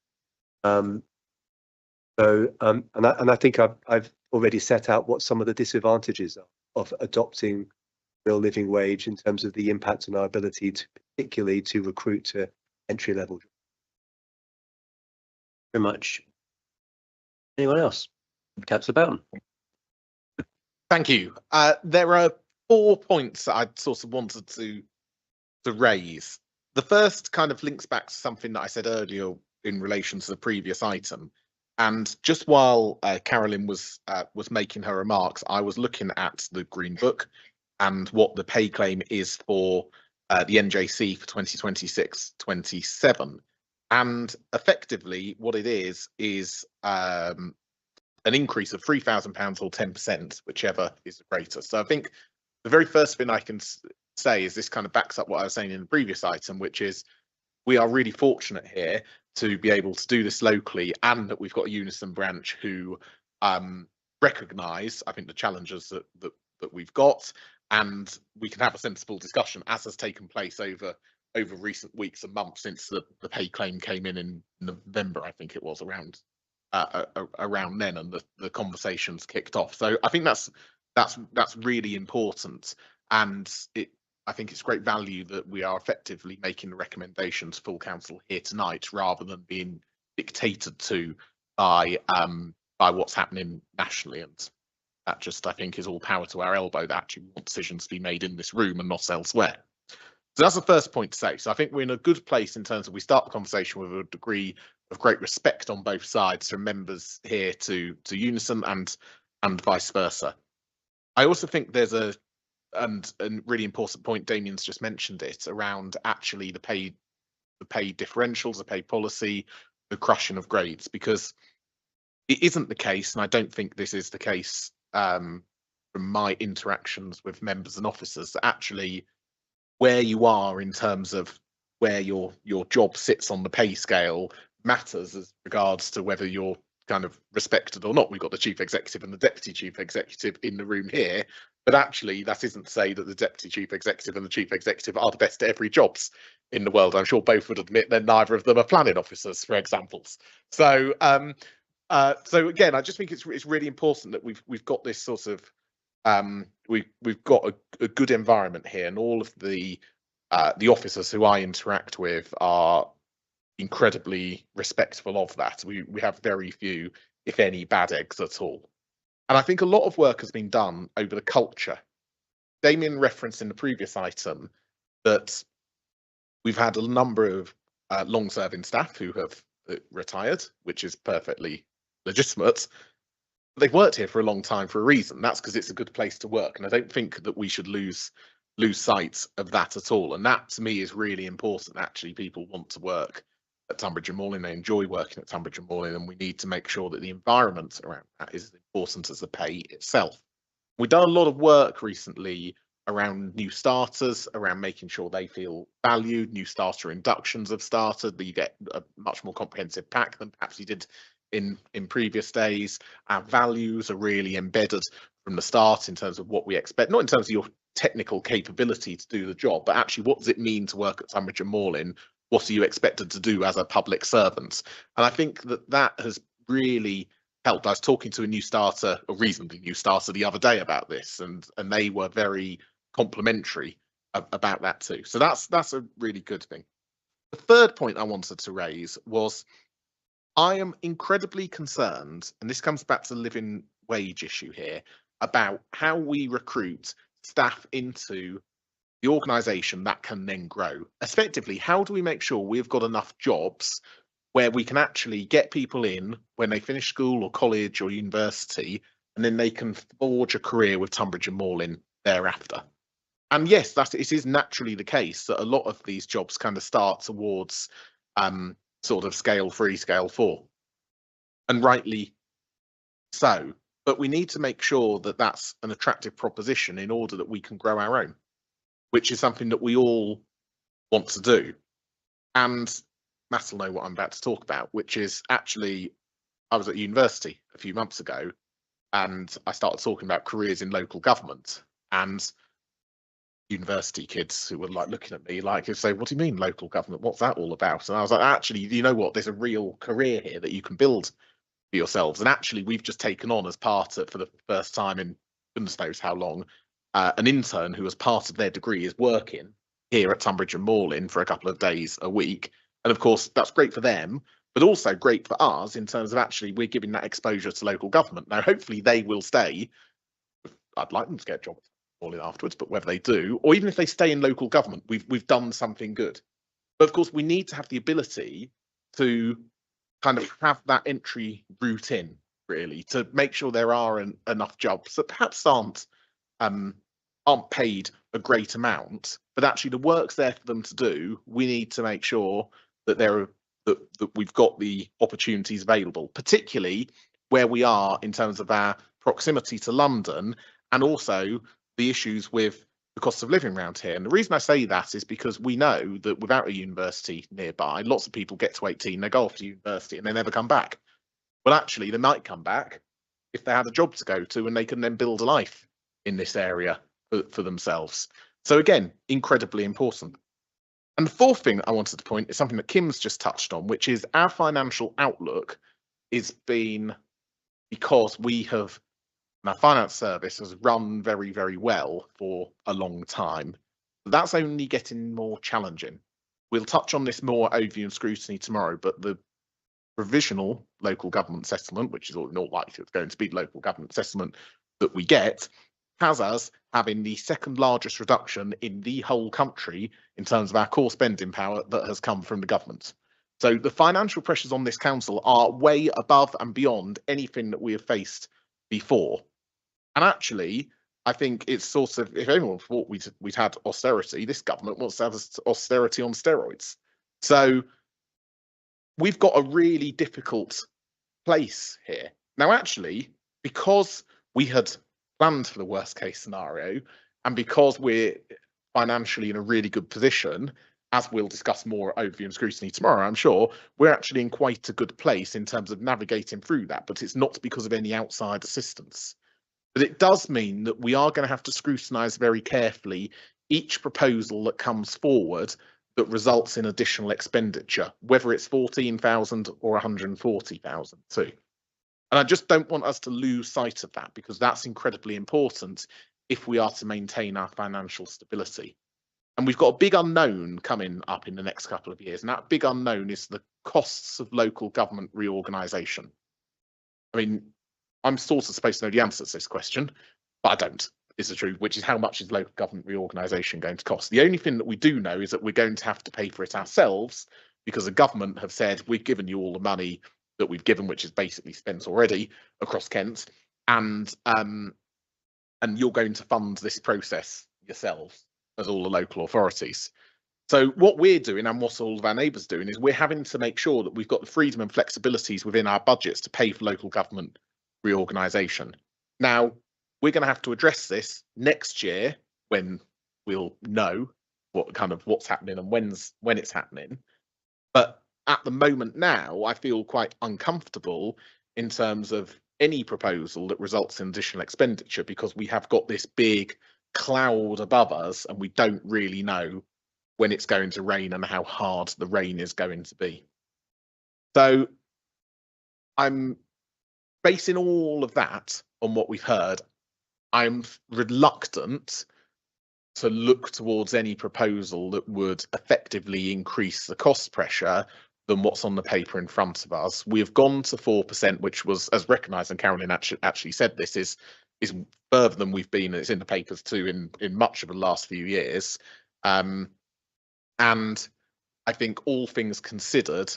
And I think I've already set out what some of the disadvantages are of adopting real living wage in terms of the impact on our ability to particularly to recruit to entry level. Very much. Anyone else? Councillor Bowden. Thank you. There are 4 points that I sort of wanted to raise. The first kind of links back to something that I said earlier in relation to the previous item. And just while Carolyn was making her remarks, I was looking at the Green Book and what the pay claim is for the NJC for 2026-27. And effectively what it is an increase of £3,000 or 10%, whichever is greater. So I think the very first thing I can say is this kind of backs up what I was saying in the previous item, which is we are really fortunate here to be able to do this locally, and that we've got a Unison branch who recognise, I think, the challenges that we've got, and we can have a sensible discussion, as has taken place over recent weeks and months since the pay claim came in November, I think it was, around then, and the conversations kicked off. So I think that's really important, and I think it's great value that we are effectively making the recommendations full council here tonight, rather than being dictated to by what's happening nationally. And that just, I think, is all power to our elbow, that actually we want decisions to be made in this room and not elsewhere. So that's the first point to say. So I think we're in a good place in terms of we start the conversation with a degree of great respect on both sides, from members here to Unison and vice versa. I also think there's a really important point, Damien's just mentioned it, around actually the pay differentials, the pay policy, the crushing of grades, because it isn't the case, and I don't think this is the case from my interactions with members and officers, that actually where you are in terms of where your job sits on the pay scale matters as regards to whether you're kind of respected or not. We've got the chief executive and the deputy chief executive in the room here, but actually that isn't to say that the deputy chief executive and the chief executive are the best at every jobs in the world. I'm sure both would admit that neither of them are planning officers, for examples. So so again, I just think it's really important that we've got this sort of we've got a good environment here, and all of the officers who I interact with are incredibly respectful of that. We have very few, if any, bad eggs at all. And I think a lot of work has been done over the culture. Damien referenced in the previous item that we've had a number of long-serving staff who have retired, which is perfectly legitimate. They've worked here for a long time for a reason. That's because it's a good place to work, and I don't think that we should lose sight of that at all. And that, to me, is really important. Actually, people want to work at Tunbridge and Morling, they enjoy working at Tunbridge and Morling, and we need to make sure that the environment around that is as important as the pay itself. We've done a lot of work recently around new starters, around making sure they feel valued. New starter inductions have started. You get a much more comprehensive pack than perhaps you did in previous days. Our values are really embedded from the start in terms of what we expect, not in terms of your technical capability to do the job, but actually what does it mean to work at Tunbridge and Morling? What are you expected to do as a public servant? And I think that has really helped. I was talking to a new starter, a reasonably new starter, the other day about this, and they were very complimentary about that too. So that's a really good thing. The third point I wanted to raise was I am incredibly concerned, and this comes back to the living wage issue here, about how we recruit staff into the organisation that can then grow. Effectively, how do we make sure we've got enough jobs where we can actually get people in when they finish school or college or university, and then they can forge a career with Tunbridge and Morling thereafter? And yes, it is naturally the case that a lot of these jobs kind of start towards sort of scale 3, scale 4, and rightly so. But we need to make sure that that's an attractive proposition in order that we can grow our own, which is something that we all want to do. And Matt will know what I'm about to talk about, which is actually, I was at university a few months ago, and I started talking about careers in local government, and university kids who were like looking at me like, say, what do you mean local government? What's that all about? And I was like, actually, you know what? There's a real career here that you can build for yourselves. And actually, we've just taken on as part of, for the first time in goodness knows how long, an intern who, as part of their degree, is working here at Tunbridge and Moorlin for a couple of days a week. And of course, that's great for them, but also great for us in terms of actually we're giving that exposure to local government. Now, hopefully they will stay. I'd like them to get a job at Moorlin afterwards, but whether they do, or even if they stay in local government, we've done something good. But of course, we need to have the ability to kind of have that entry route in, really, to make sure there are enough jobs that perhaps aren't paid a great amount, but actually the work's there for them to do. We need to make sure that that we've got the opportunities available, particularly where we are in terms of our proximity to London, and also the issues with the cost of living around here. And the reason I say that is because we know that without a university nearby, lots of people get to 18, they go off to university and they never come back. Well, actually, they might come back if they had a job to go to and they can then build a life in this area for themselves. So again, incredibly important. And the fourth thing I wanted to point is something that Kim's just touched on, which is our financial outlook is been because our finance service has run very, very well for a long time. That's only getting more challenging. We'll touch on this more overview and scrutiny tomorrow, but the provisional local government settlement, which is all likely it's going to be the local government settlement that we get, has us having the second largest reduction in the whole country in terms of our core spending power that has come from the government. So the financial pressures on this council are way above and beyond anything that we have faced before. And actually, I think it's sort of, if anyone thought we'd had austerity, this government wants to have austerity on steroids. So we've got a really difficult place here. Now, actually, because we had planned for the worst case scenario, and because we're financially in a really good position, as we'll discuss more overview and scrutiny tomorrow, I'm sure, we're actually in quite a good place in terms of navigating through that, but it's not because of any outside assistance. But it does mean that we are going to have to scrutinise very carefully each proposal that comes forward that results in additional expenditure, whether it's 14,000 or 140,000 too. And I just don't want us to lose sight of that, because that's incredibly important if we are to maintain our financial stability. And we've got a big unknown coming up in the next couple of years, and that big unknown is the costs of local government reorganisation. I mean, I'm sort of supposed to know the answer to this question, but I don't, is the truth, which is how much is local government reorganisation going to cost? The only thing that we do know is that we're going to have to pay for it ourselves, because the government have said, we've given you all the money that we've given, which is basically spent already across Kent, and you're going to fund this process yourselves as all the local authorities. So what we're doing, and what all of our neighbours are doing, is we're having to make sure that we've got the freedom and flexibilities within our budgets to pay for local government reorganisation. Now, we're going to have to address this next year when we'll know what's happening and when it's happening. But at the moment now, I feel quite uncomfortable in terms of any proposal that results in additional expenditure, because we have got this big cloud above us and we don't really know when it's going to rain and how hard the rain is going to be. So I'm basing all of that on what we've heard. I'm reluctant to look towards any proposal that would effectively increase the cost pressure than what's on the paper in front of us. We have gone to 4%, which was, as recognised, and Carolyn actually said this, is further than we've been, and it's in the papers too, in much of the last few years. And I think all things considered,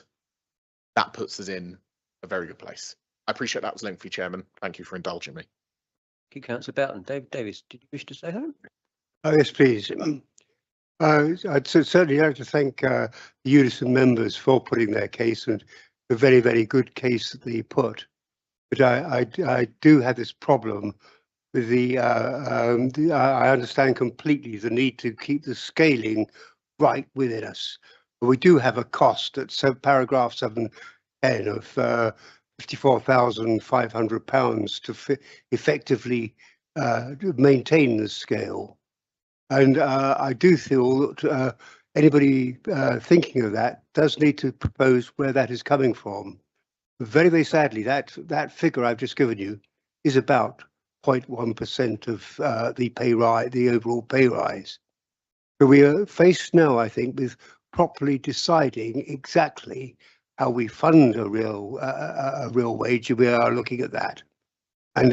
that puts us in a very good place. I appreciate that was lengthy, Chairman. Thank you for indulging me. Thank you, Councillor Boughton. David Davis, did you wish to say that? Oh, yes, please. I'd certainly like to thank the Unison members for putting their case, and a very, very good case that they put. But I do have this problem with I understand completely the need to keep the scaling right within us. But we do have a cost at paragraph 710 of £54,500 to effectively maintain the scale. And I do feel that anybody thinking of that does need to propose where that is coming from. Very, very sadly, that figure I've just given you is about 0.1% of the pay rise, the overall pay rise. So we are faced now, I think, with properly deciding exactly how we fund a real wage, and we are looking at that. And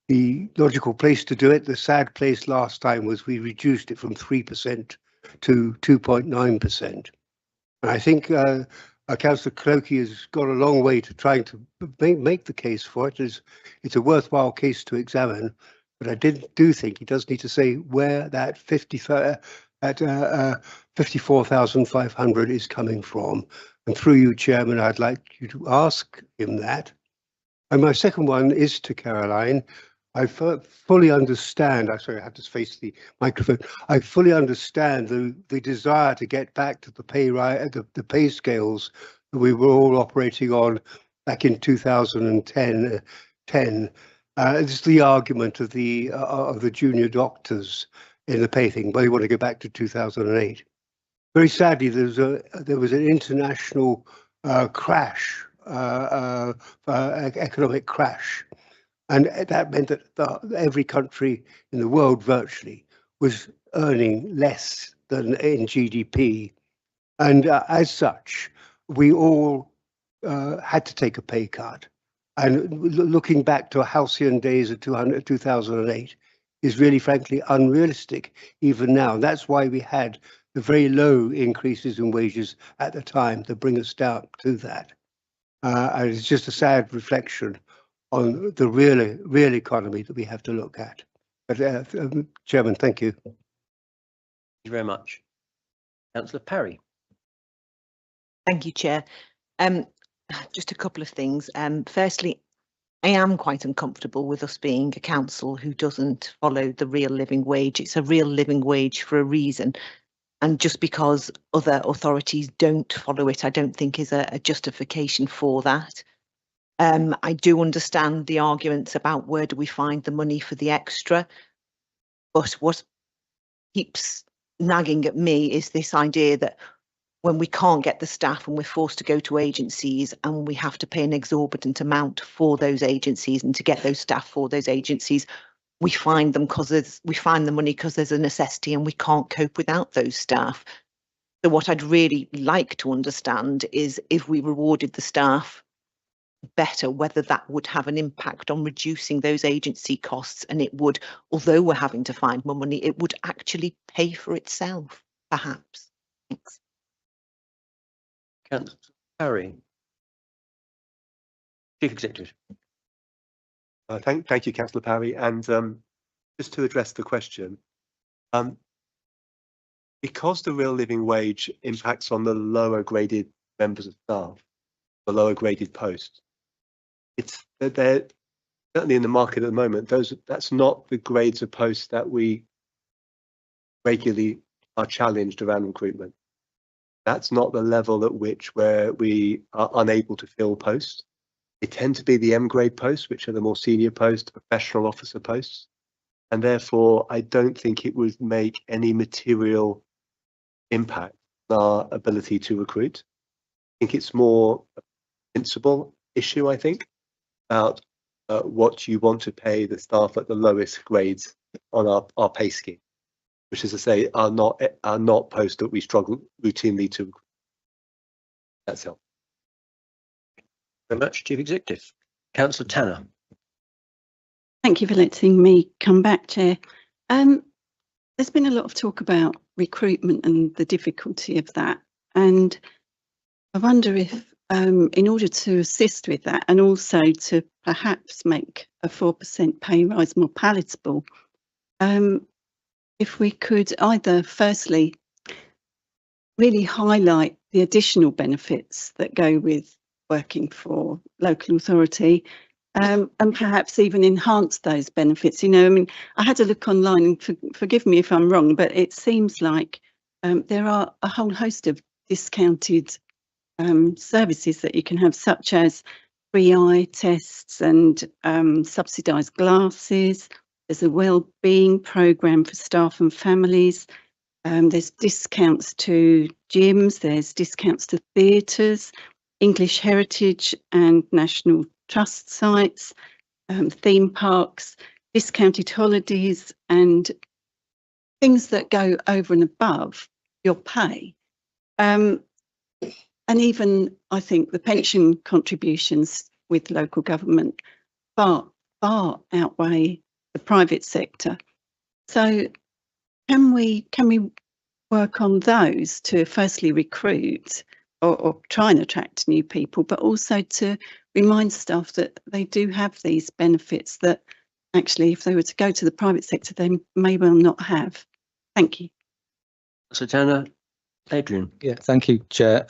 the logical place to do it, the sad place last time was we reduced it from 3% to 2.9%. And I think Councillor Clokey has got a long way to trying to make the case for it. It's a worthwhile case to examine, but I do think he does need to say where that 54,500 is coming from. And through you, Chairman, I'd like you to ask him that. And my second one is to Caroline. I fully understand. I'm sorry, I have to face the microphone. I fully understand the desire to get back to the pay scales that we were all operating on back in 2010. This is the argument of the junior doctors in the pay thing. Well, you want to go back to 2008. Very sadly, there was an international crash, economic crash. And that meant that every country in the world virtually was earning less than in GDP. And as such, we all had to take a pay cut. And looking back to halcyon days of 2008 is really, frankly, unrealistic even now. And that's why we had the very low increases in wages at the time to bring us down to that. And it's just a sad reflection on the real economy that we have to look at. But Chairman, thank you. Thank you very much. Councillor Parry. Thank you, Chair. Just a couple of things. Firstly, I am quite uncomfortable with us being a council who doesn't follow the real living wage. It's a real living wage for a reason. And just because other authorities don't follow it, I don't think is a justification for that. I do understand the arguments about where do we find the money for the extra, but what keeps nagging at me is this idea that when we can't get the staff and we're forced to go to agencies and we have to pay an exorbitant amount for those agencies and to get those staff for those agencies, we find them we find the money because there's a necessity and we can't cope without those staff. So what I'd really like to understand is if we rewarded the staff better, whether that would have an impact on reducing those agency costs, and it would, although we're having to find more money, it would actually pay for itself, perhaps. Thanks. Councillor Parry. Chief Executive. Thank you, Councillor Parry. And just to address the question, because the real living wage impacts on the lower graded members of staff, the lower graded posts, it's that they're certainly in the market at the moment. That's not the grades of posts that we regularly are challenged around recruitment. That's not the level at which where we are unable to fill posts. They tend to be the M grade posts, which are the more senior posts, professional officer posts. And therefore, I don't think it would make any material impact on our ability to recruit. I think it's more a principal issue, I think, about what you want to pay the staff at the lowest grades on our pay scheme, which, as I say, are not posts that we struggle routinely to recruit. That's helpful. Very much, Chief Executive. Councillor Tanner. Thank you for letting me come back, Chair. There's been a lot of talk about recruitment and the difficulty of that. And I wonder if, in order to assist with that and also to perhaps make a 4% pay rise more palatable, if we could either firstly really highlight the additional benefits that go with working for local authority, and perhaps even enhance those benefits. You know, I mean, I had a look online, and forgive me if I'm wrong, but it seems like there are a whole host of discounted services that you can have, such as free eye tests and subsidised glasses. There's a wellbeing programme for staff and families. There's discounts to gyms, there's discounts to theatres, English Heritage and National Trust sites. theme parks, discounted holidays, and things that go over and above your pay. And even, I think, the pension contributions with local government far outweigh the private sector. So can we work on those to firstly recruit or try and attract new people, but also to remind staff that they do have these benefits that actually, if they were to go to the private sector, they may well not have. Thank you. So Tanner, Adrian. Yeah, thank you, Chair.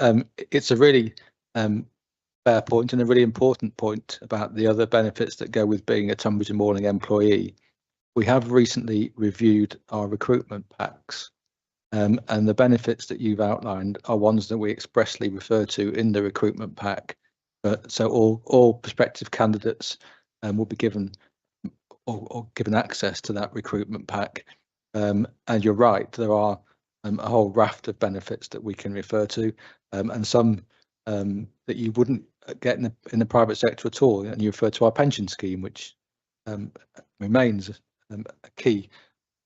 It's a really fair point and a really important point about the other benefits that go with being a Tunbridge and Mourning employee. We have recently reviewed our recruitment packs, and the benefits that you've outlined are ones that we expressly refer to in the recruitment pack. So all prospective candidates will be given or given access to that recruitment pack. And you're right, there are a whole raft of benefits that we can refer to, and some that you wouldn't get in the private sector at all. And you refer to our pension scheme, which remains a key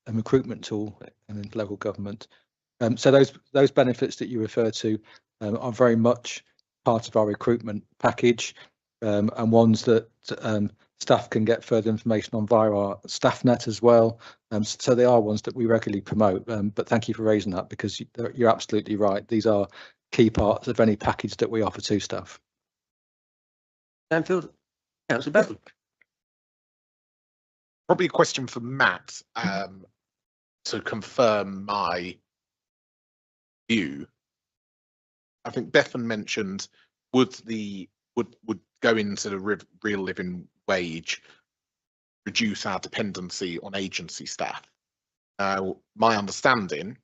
recruitment tool in local government. So those benefits that you refer to are very much part of our recruitment package, and ones that staff can get further information on via our staff net as well. So they are ones that we regularly promote. But thank you for raising that, because you're absolutely right. These are key parts of any package that we offer to staff. Stanfield, Councillor Bevan. Probably a question for Matt to confirm my view. I think Bethan mentioned would go into the real living wage reduce our dependency on agency staff. My understanding,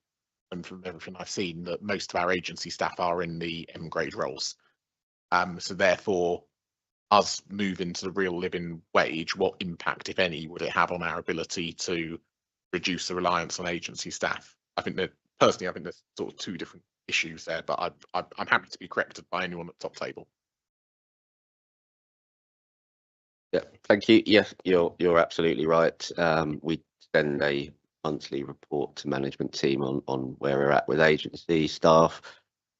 and from everything I've seen, that most of our agency staff are in the M grade roles. So therefore, us moving to the real living wage, what impact, if any, would it have on our ability to reduce the reliance on agency staff? I think that personally, I think there's sort of two different issues there, but I'm happy to be corrected by anyone at the top table. Yeah, thank you. Yes, you're absolutely right. We send a monthly report to management team on where we're at with agency staff.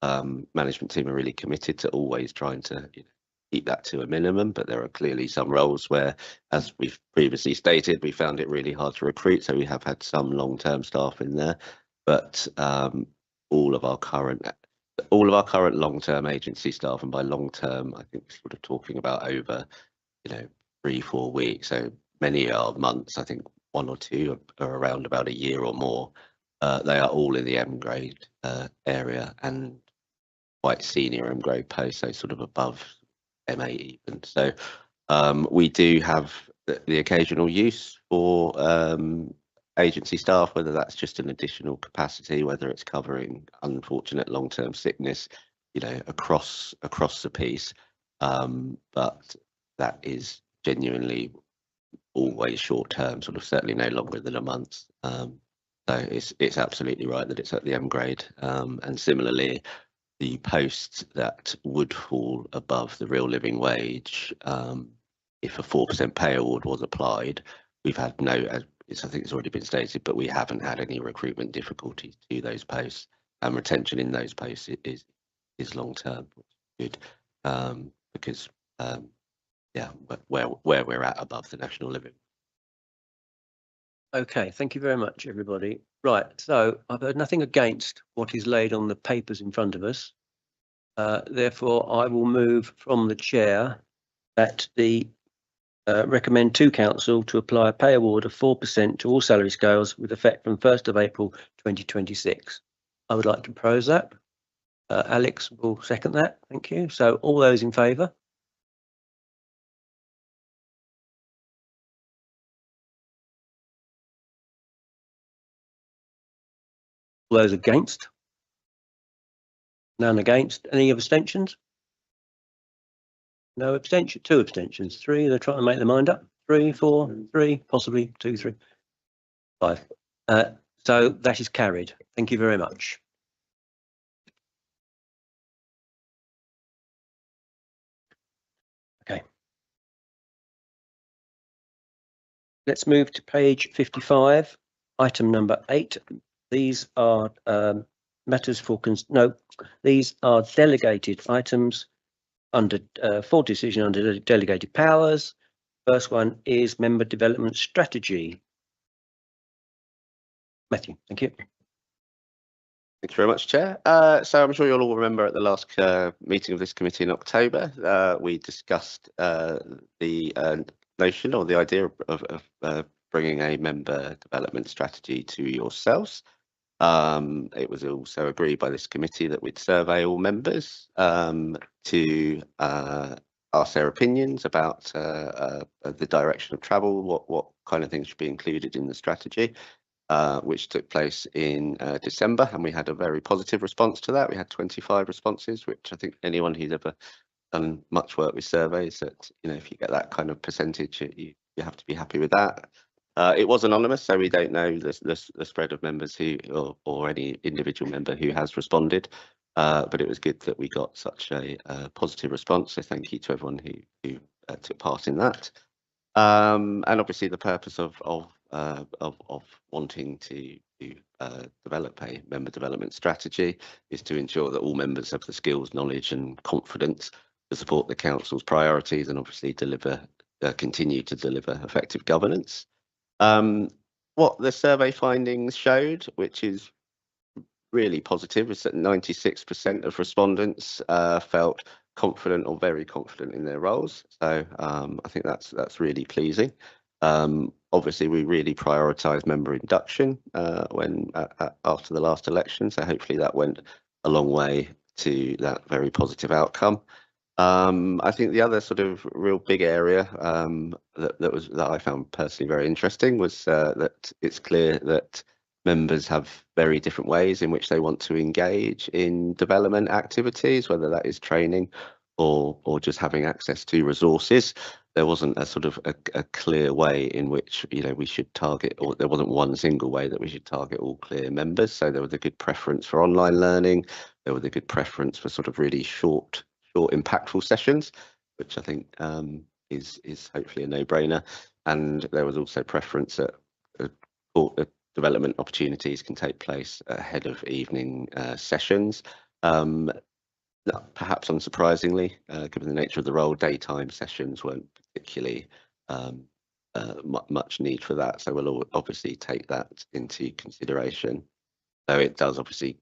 Management team are really committed to always trying to keep that to a minimum, but there are clearly some roles where, as we've previously stated, we found it really hard to recruit, so we have had some long-term staff in there, but all of our current long-term agency staff, and by long-term I think we're sort of talking about over 3-4 weeks, so many are months. I think 1 or 2 are around about a year or more. They are all in the M grade area, and quite senior M grade posts, so sort of above M8 even. So we do have the occasional use for agency staff, whether that's just an additional capacity, whether it's covering unfortunate long-term sickness, across the piece. But that is genuinely always short term, sort of certainly no longer than a month. So it's absolutely right that it's at the M grade, and similarly, the posts that would fall above the real living wage, if a 4% pay award was applied, we've had no, I think it's already been stated, but we haven't had any recruitment difficulties to those posts, and retention in those posts is long term, good, because yeah, where we're at above the national living. Okay, thank you very much, everybody. Right, so I've heard nothing against what is laid on the papers in front of us. Therefore, I will move from the chair that the recommend to council to apply a pay award of 4% to all salary scales with effect from 1st of April 2026. I would like to propose that. Alex will second that. Thank you. So all those in favour? All those against? None against. Any abstentions? No abstention. 2 abstentions. 3. They're trying to make their mind up. 3, 4, 3, possibly 2, 3, 5. So that is carried. Thank you very much. Okay. Let's move to page 55, item number 8. These are matters for these are delegated items under for decision under delegated powers. First one is member development strategy. Matthew, thank you. Thank you very much, Chair. So I'm sure you'll all remember at the last meeting of this committee in October, we discussed the notion or the idea of bringing a member development strategy to yourselves. It was also agreed by this committee that we'd survey all members to ask their opinions about the direction of travel, what kind of things should be included in the strategy. Which took place in December, and we had a very positive response to that. We had 25 responses, which I think anyone who's ever done much work with surveys, that if you get that kind of percentage, you have to be happy with that. It was anonymous, so we don't know the spread of members who or any individual member who has responded. But it was good that we got such a positive response. So thank you to everyone who took part in that. And obviously the purpose of wanting to develop a member development strategy is to ensure that all members have the skills, knowledge and confidence to support the council's priorities and obviously continue to deliver effective governance. What the survey findings showed, which is really positive, is that 96% of respondents felt confident or very confident in their roles. So I think that's really pleasing. Obviously, we really prioritise member induction after the last election, so hopefully that went a long way to that very positive outcome. I think the other sort of real big area that I found personally very interesting was that it's clear that members have very different ways in which they want to engage in development activities, whether that is training or just having access to resources. There wasn't a sort of a clear way in which we should target, or there wasn't one single way that we should target all clear members. So there was a good preference for online learning. There was a good preference for sort of really short impactful sessions, which I think is hopefully a no-brainer. And there was also preference that development opportunities can take place ahead of evening sessions. Perhaps unsurprisingly, given the nature of the role, daytime sessions weren't particularly much need for that. So we'll obviously take that into consideration. So it does obviously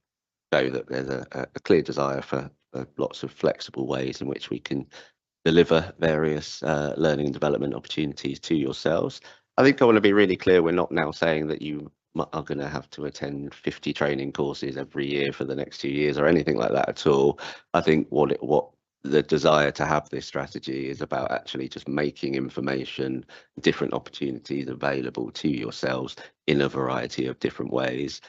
show that there's a clear desire for lots of flexible ways in which we can deliver various learning and development opportunities to yourselves. I think I want to be really clear, we're not now saying that you are going to have to attend 50 training courses every year for the next 2 years or anything like that at all. I think what the desire to have this strategy is about actually just making information, different opportunities available to yourselves in a variety of different ways.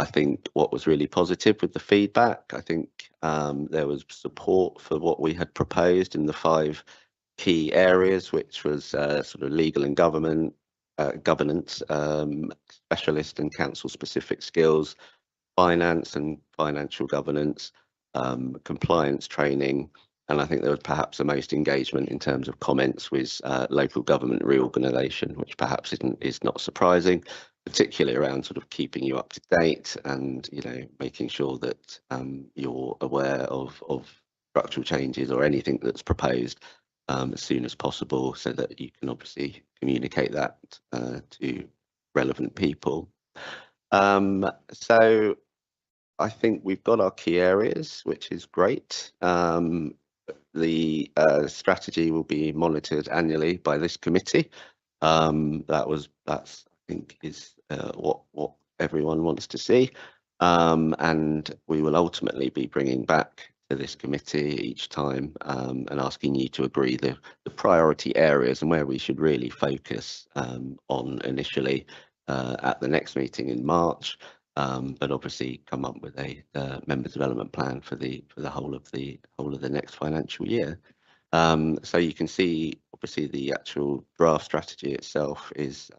I think what was really positive with the feedback, I think there was support for what we had proposed in the 5 key areas, which was sort of legal and governance, specialist and council specific skills, finance and financial governance, compliance training, and I think there was perhaps the most engagement in terms of comments with local government reorganisation, which perhaps is not surprising, particularly around sort of keeping you up to date and making sure that you're aware of structural changes or anything that's proposed as soon as possible, so that you can obviously communicate that to relevant people. So I think we've got our key areas, which is great. The strategy will be monitored annually by this committee. That's I think is what everyone wants to see, and we will ultimately be bringing back to this committee each time and asking you to agree the priority areas and where we should really focus on initially at the next meeting in March, but obviously come up with a member development plan for the whole of the next financial year. So you can see obviously the actual draft strategy itself is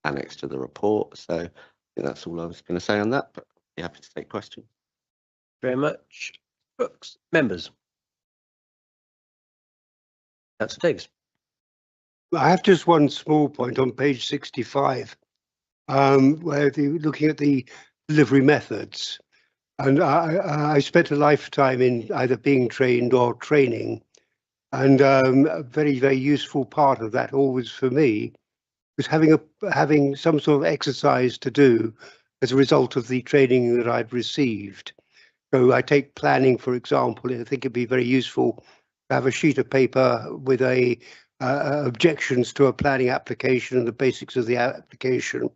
annexed to the report. So I think that's all I was going to say on that, but I'd be happy to take questions. Very much. Brooks, members. Councillor Davis. I have just one small point on page 65, where looking at the delivery methods. And I spent a lifetime in either being trained or training. And a very, very useful part of that always for me was having some sort of exercise to do as a result of the training that I'd received. So I take planning, for example, and I think it'd be very useful to have a sheet of paper with objections to a planning application and the basics of the application,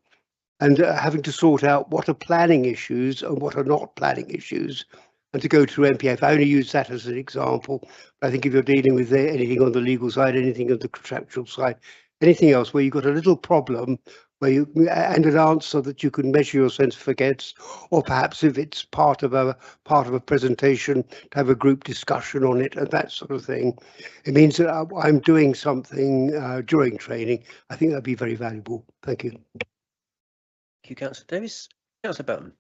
and having to sort out what are planning issues and what are not planning issues, and to go through MPF. I only use that as an example. I think if you're dealing with anything on the legal side, anything on the contractual side, anything else where you've got a little problem and an answer that you can measure your sense of forgets, or perhaps if it's part of a presentation, to have a group discussion on it and that sort of thing. It means that I'm doing something during training. I think that'd be very valuable. Thank you. Thank you, Councillor Davis. Councillor Belton.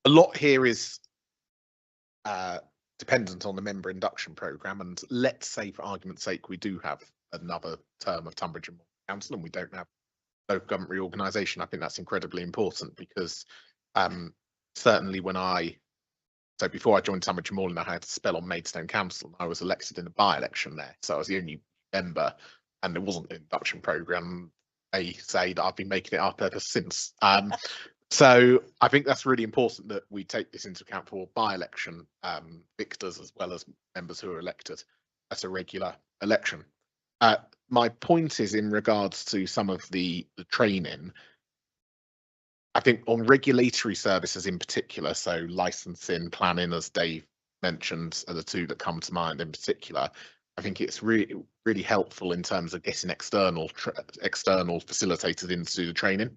A lot here is dependent on the member induction programme, and let's say for argument's sake we do have another term of Tunbridge and Moorland Council and we don't have local government reorganisation. I think that's incredibly important because certainly before I joined Tunbridge and Moorland, I had a spell on Maidstone Council. I was elected in a by-election there, so I was the only member, and there wasn't an induction programme. They say that I've been making it up ever since. So I think that's really important that we take this into account for by-election victors as well as members who are elected at a regular election. My point is in regards to some of the training. I think on regulatory services in particular, so licensing, planning, as Dave mentioned, are the two that come to mind in particular. I think it's really helpful in terms of getting external facilitators into the training.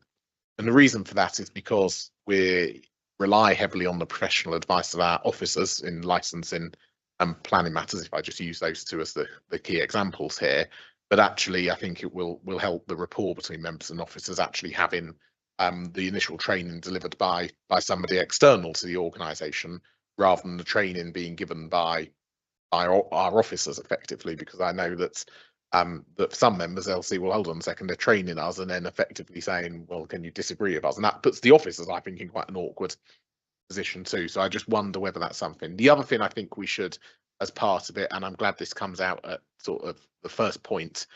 And the reason for that is because we rely heavily on the professional advice of our officers in licensing and planning matters, if I just use those two as the key examples here. But actually, I think it will help the rapport between members and officers actually having the initial training delivered by somebody external to the organisation, rather than the training being given by our officers effectively, because I know that that some members, they'll see, well, hold on a second, they're training us and then effectively saying, well, can you disagree with us? And that puts the officers, I think, in quite an awkward position too. So I just wonder whether that's something. The other thing I think we should, as part of it, and I'm glad this comes out at sort of the first point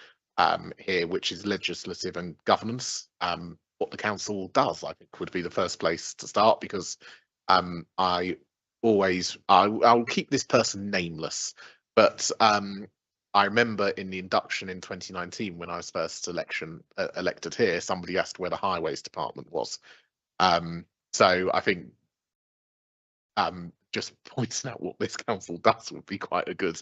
here, which is legislative and governance. What the council does, I think, would be the first place to start, because I'll keep this person nameless, but I remember in the induction in 2019, when I was first elected here, somebody asked where the highways department was. So I think just pointing out what this council does would be quite a good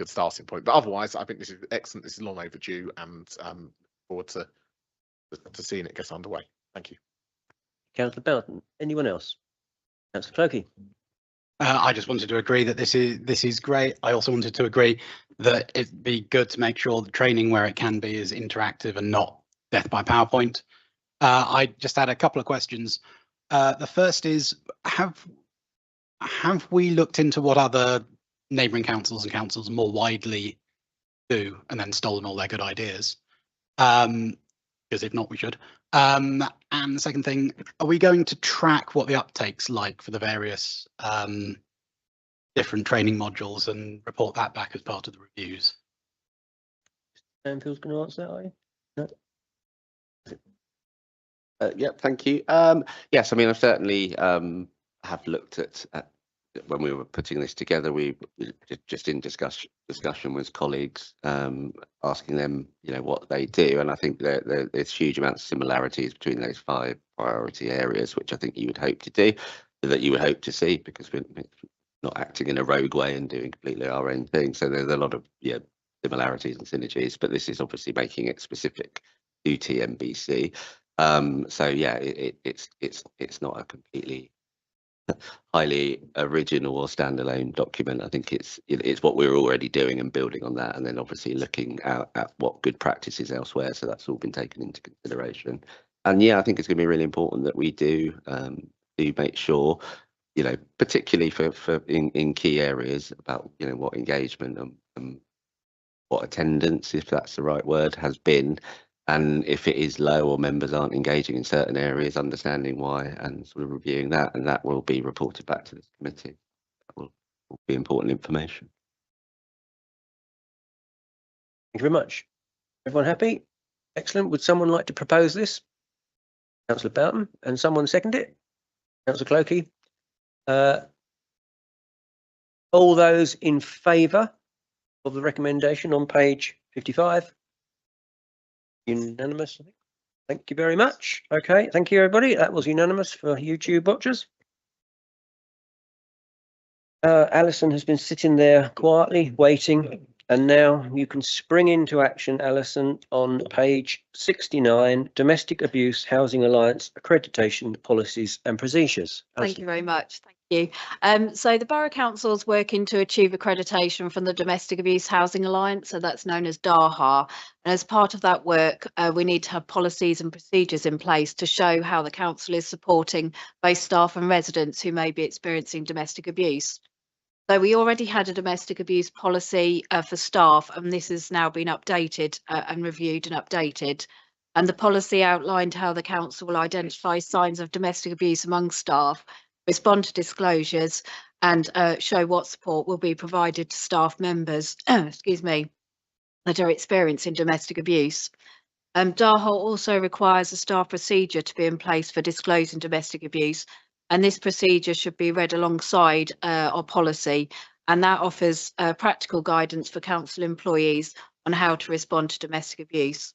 starting point. But otherwise, I think this is excellent. This is long overdue, and look forward to seeing it get underway. Thank you. Councillor Belton. Anyone else? Councillor Clokey. I just wanted to agree that this is great. I also wanted to agree that it'd be good to make sure the training where it can be is interactive and not death by PowerPoint. I just had a couple of questions. The first is, have we looked into what other neighbouring councils and councils more widely do and then stolen all their good ideas? Because if not, we should. And the second thing, are we going to track what the uptake's like for the various different training modules and report that back as part of the reviews? Anfield's going to answer that, are you? No? Yeah, thank you. Yes, I mean, I've certainly have looked at when we were putting this together. We just in discussion with colleagues, asking them, what they do, and I think there's huge amounts of similarities between those 5 priority areas, which I think you would hope to do, that you would hope to see, because we're not acting in a rogue way and doing completely our own thing. So there's a lot of similarities and synergies, but this is obviously making it specific to TNBC. So yeah, it's not a completely highly original or standalone document. I think it's what we're already doing and building on that, and then obviously looking at what good practices elsewhere. So that's all been taken into consideration. And yeah, I think it's going to be really important that we do make sure, particularly for in key areas about what engagement and what attendance, if that's the right word, has been. And if it is low or members aren't engaging in certain areas, understanding why and sort of reviewing that, and that will be reported back to this committee. That will be important information. Thank you very much. Everyone happy? Excellent. Would someone like to propose this? Councillor Boughton, and someone second it? Councillor Clokey. All those in favour of the recommendation on page 55? Unanimous, I think. Thank you very much. Okay, thank you, everybody. That was unanimous for YouTube watchers. Alison has been sitting there quietly waiting, and now you can spring into action, Alison, on page 69, Domestic Abuse Housing Alliance Accreditation Policies and Procedures. Thank you very much. Thank you. So the Borough Council is working to achieve accreditation from the Domestic Abuse Housing Alliance, so that's known as DAHA. And as part of that work, we need to have policies and procedures in place to show how the council is supporting both staff and residents who may be experiencing domestic abuse. So we already had a domestic abuse policy for staff, and this has now been updated and reviewed and updated. And the policy outlined how the council will identify signs of domestic abuse among staff, respond to disclosures, and show what support will be provided to staff members, excuse me, that are experiencing domestic abuse. DAHA also requires a staff procedure to be in place for disclosing domestic abuse, and this procedure should be read alongside our policy, and that offers practical guidance for council employees on how to respond to domestic abuse.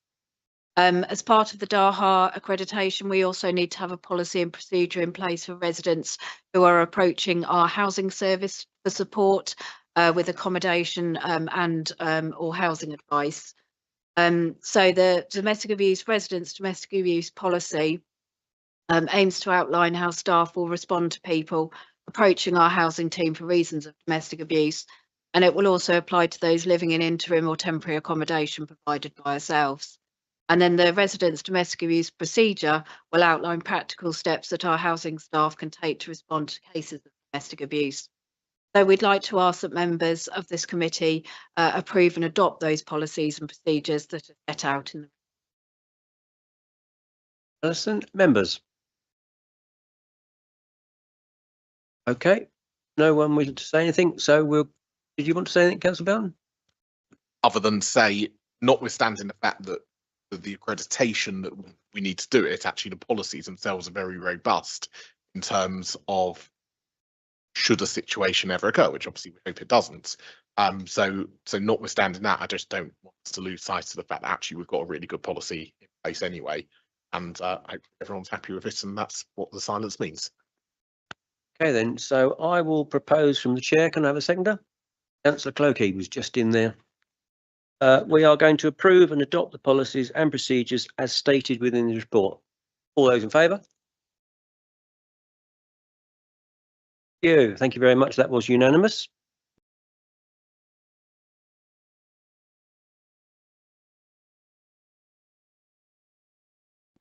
As part of the DAHA accreditation, we also need to have a policy and procedure in place for residents who are approaching our housing service for support with accommodation and or housing advice. So the domestic abuse residents domestic abuse policy aims to outline how staff will respond to people approaching our housing team for reasons of domestic abuse, and it will also apply to those living in interim or temporary accommodation provided by ourselves. And then the residents' domestic abuse procedure will outline practical steps that our housing staff can take to respond to cases of domestic abuse. So we'd like to ask that members of this committee approve and adopt those policies and procedures that are set out in the. Alison, members. Okay, no one wishes to say anything, so did you want to say anything, Councillor Boughton? Other than say, notwithstanding the fact that the accreditation that we need to do it, actually the policies themselves are very robust in terms of should a situation ever occur, which obviously we hope it doesn't. So notwithstanding that, I just don't want us to lose sight of the fact that actually we've got a really good policy in place anyway, and I hope everyone's happy with it, and that's what the silence means. Okay then, so I will propose from the chair. Can I have a seconder? Councillor Clokey was just in there. We are going to approve and adopt the policies and procedures as stated within the report. All those in favour? Thank you very much. That was unanimous.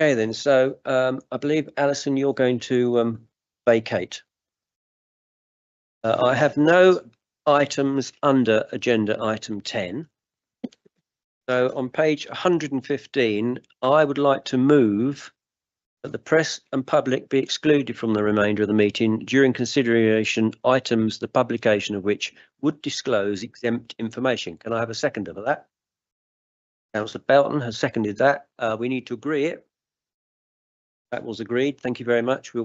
Okay then, so I believe, Alison, you're going to vacate. I have no items under agenda item 10. So on page 115, I would like to move that the press and public be excluded from the remainder of the meeting during consideration items the publication of which would disclose exempt information. Can I have a seconder for that? Councillor Boughton has seconded that. We need to agree it. That was agreed. Thank you very much. We'll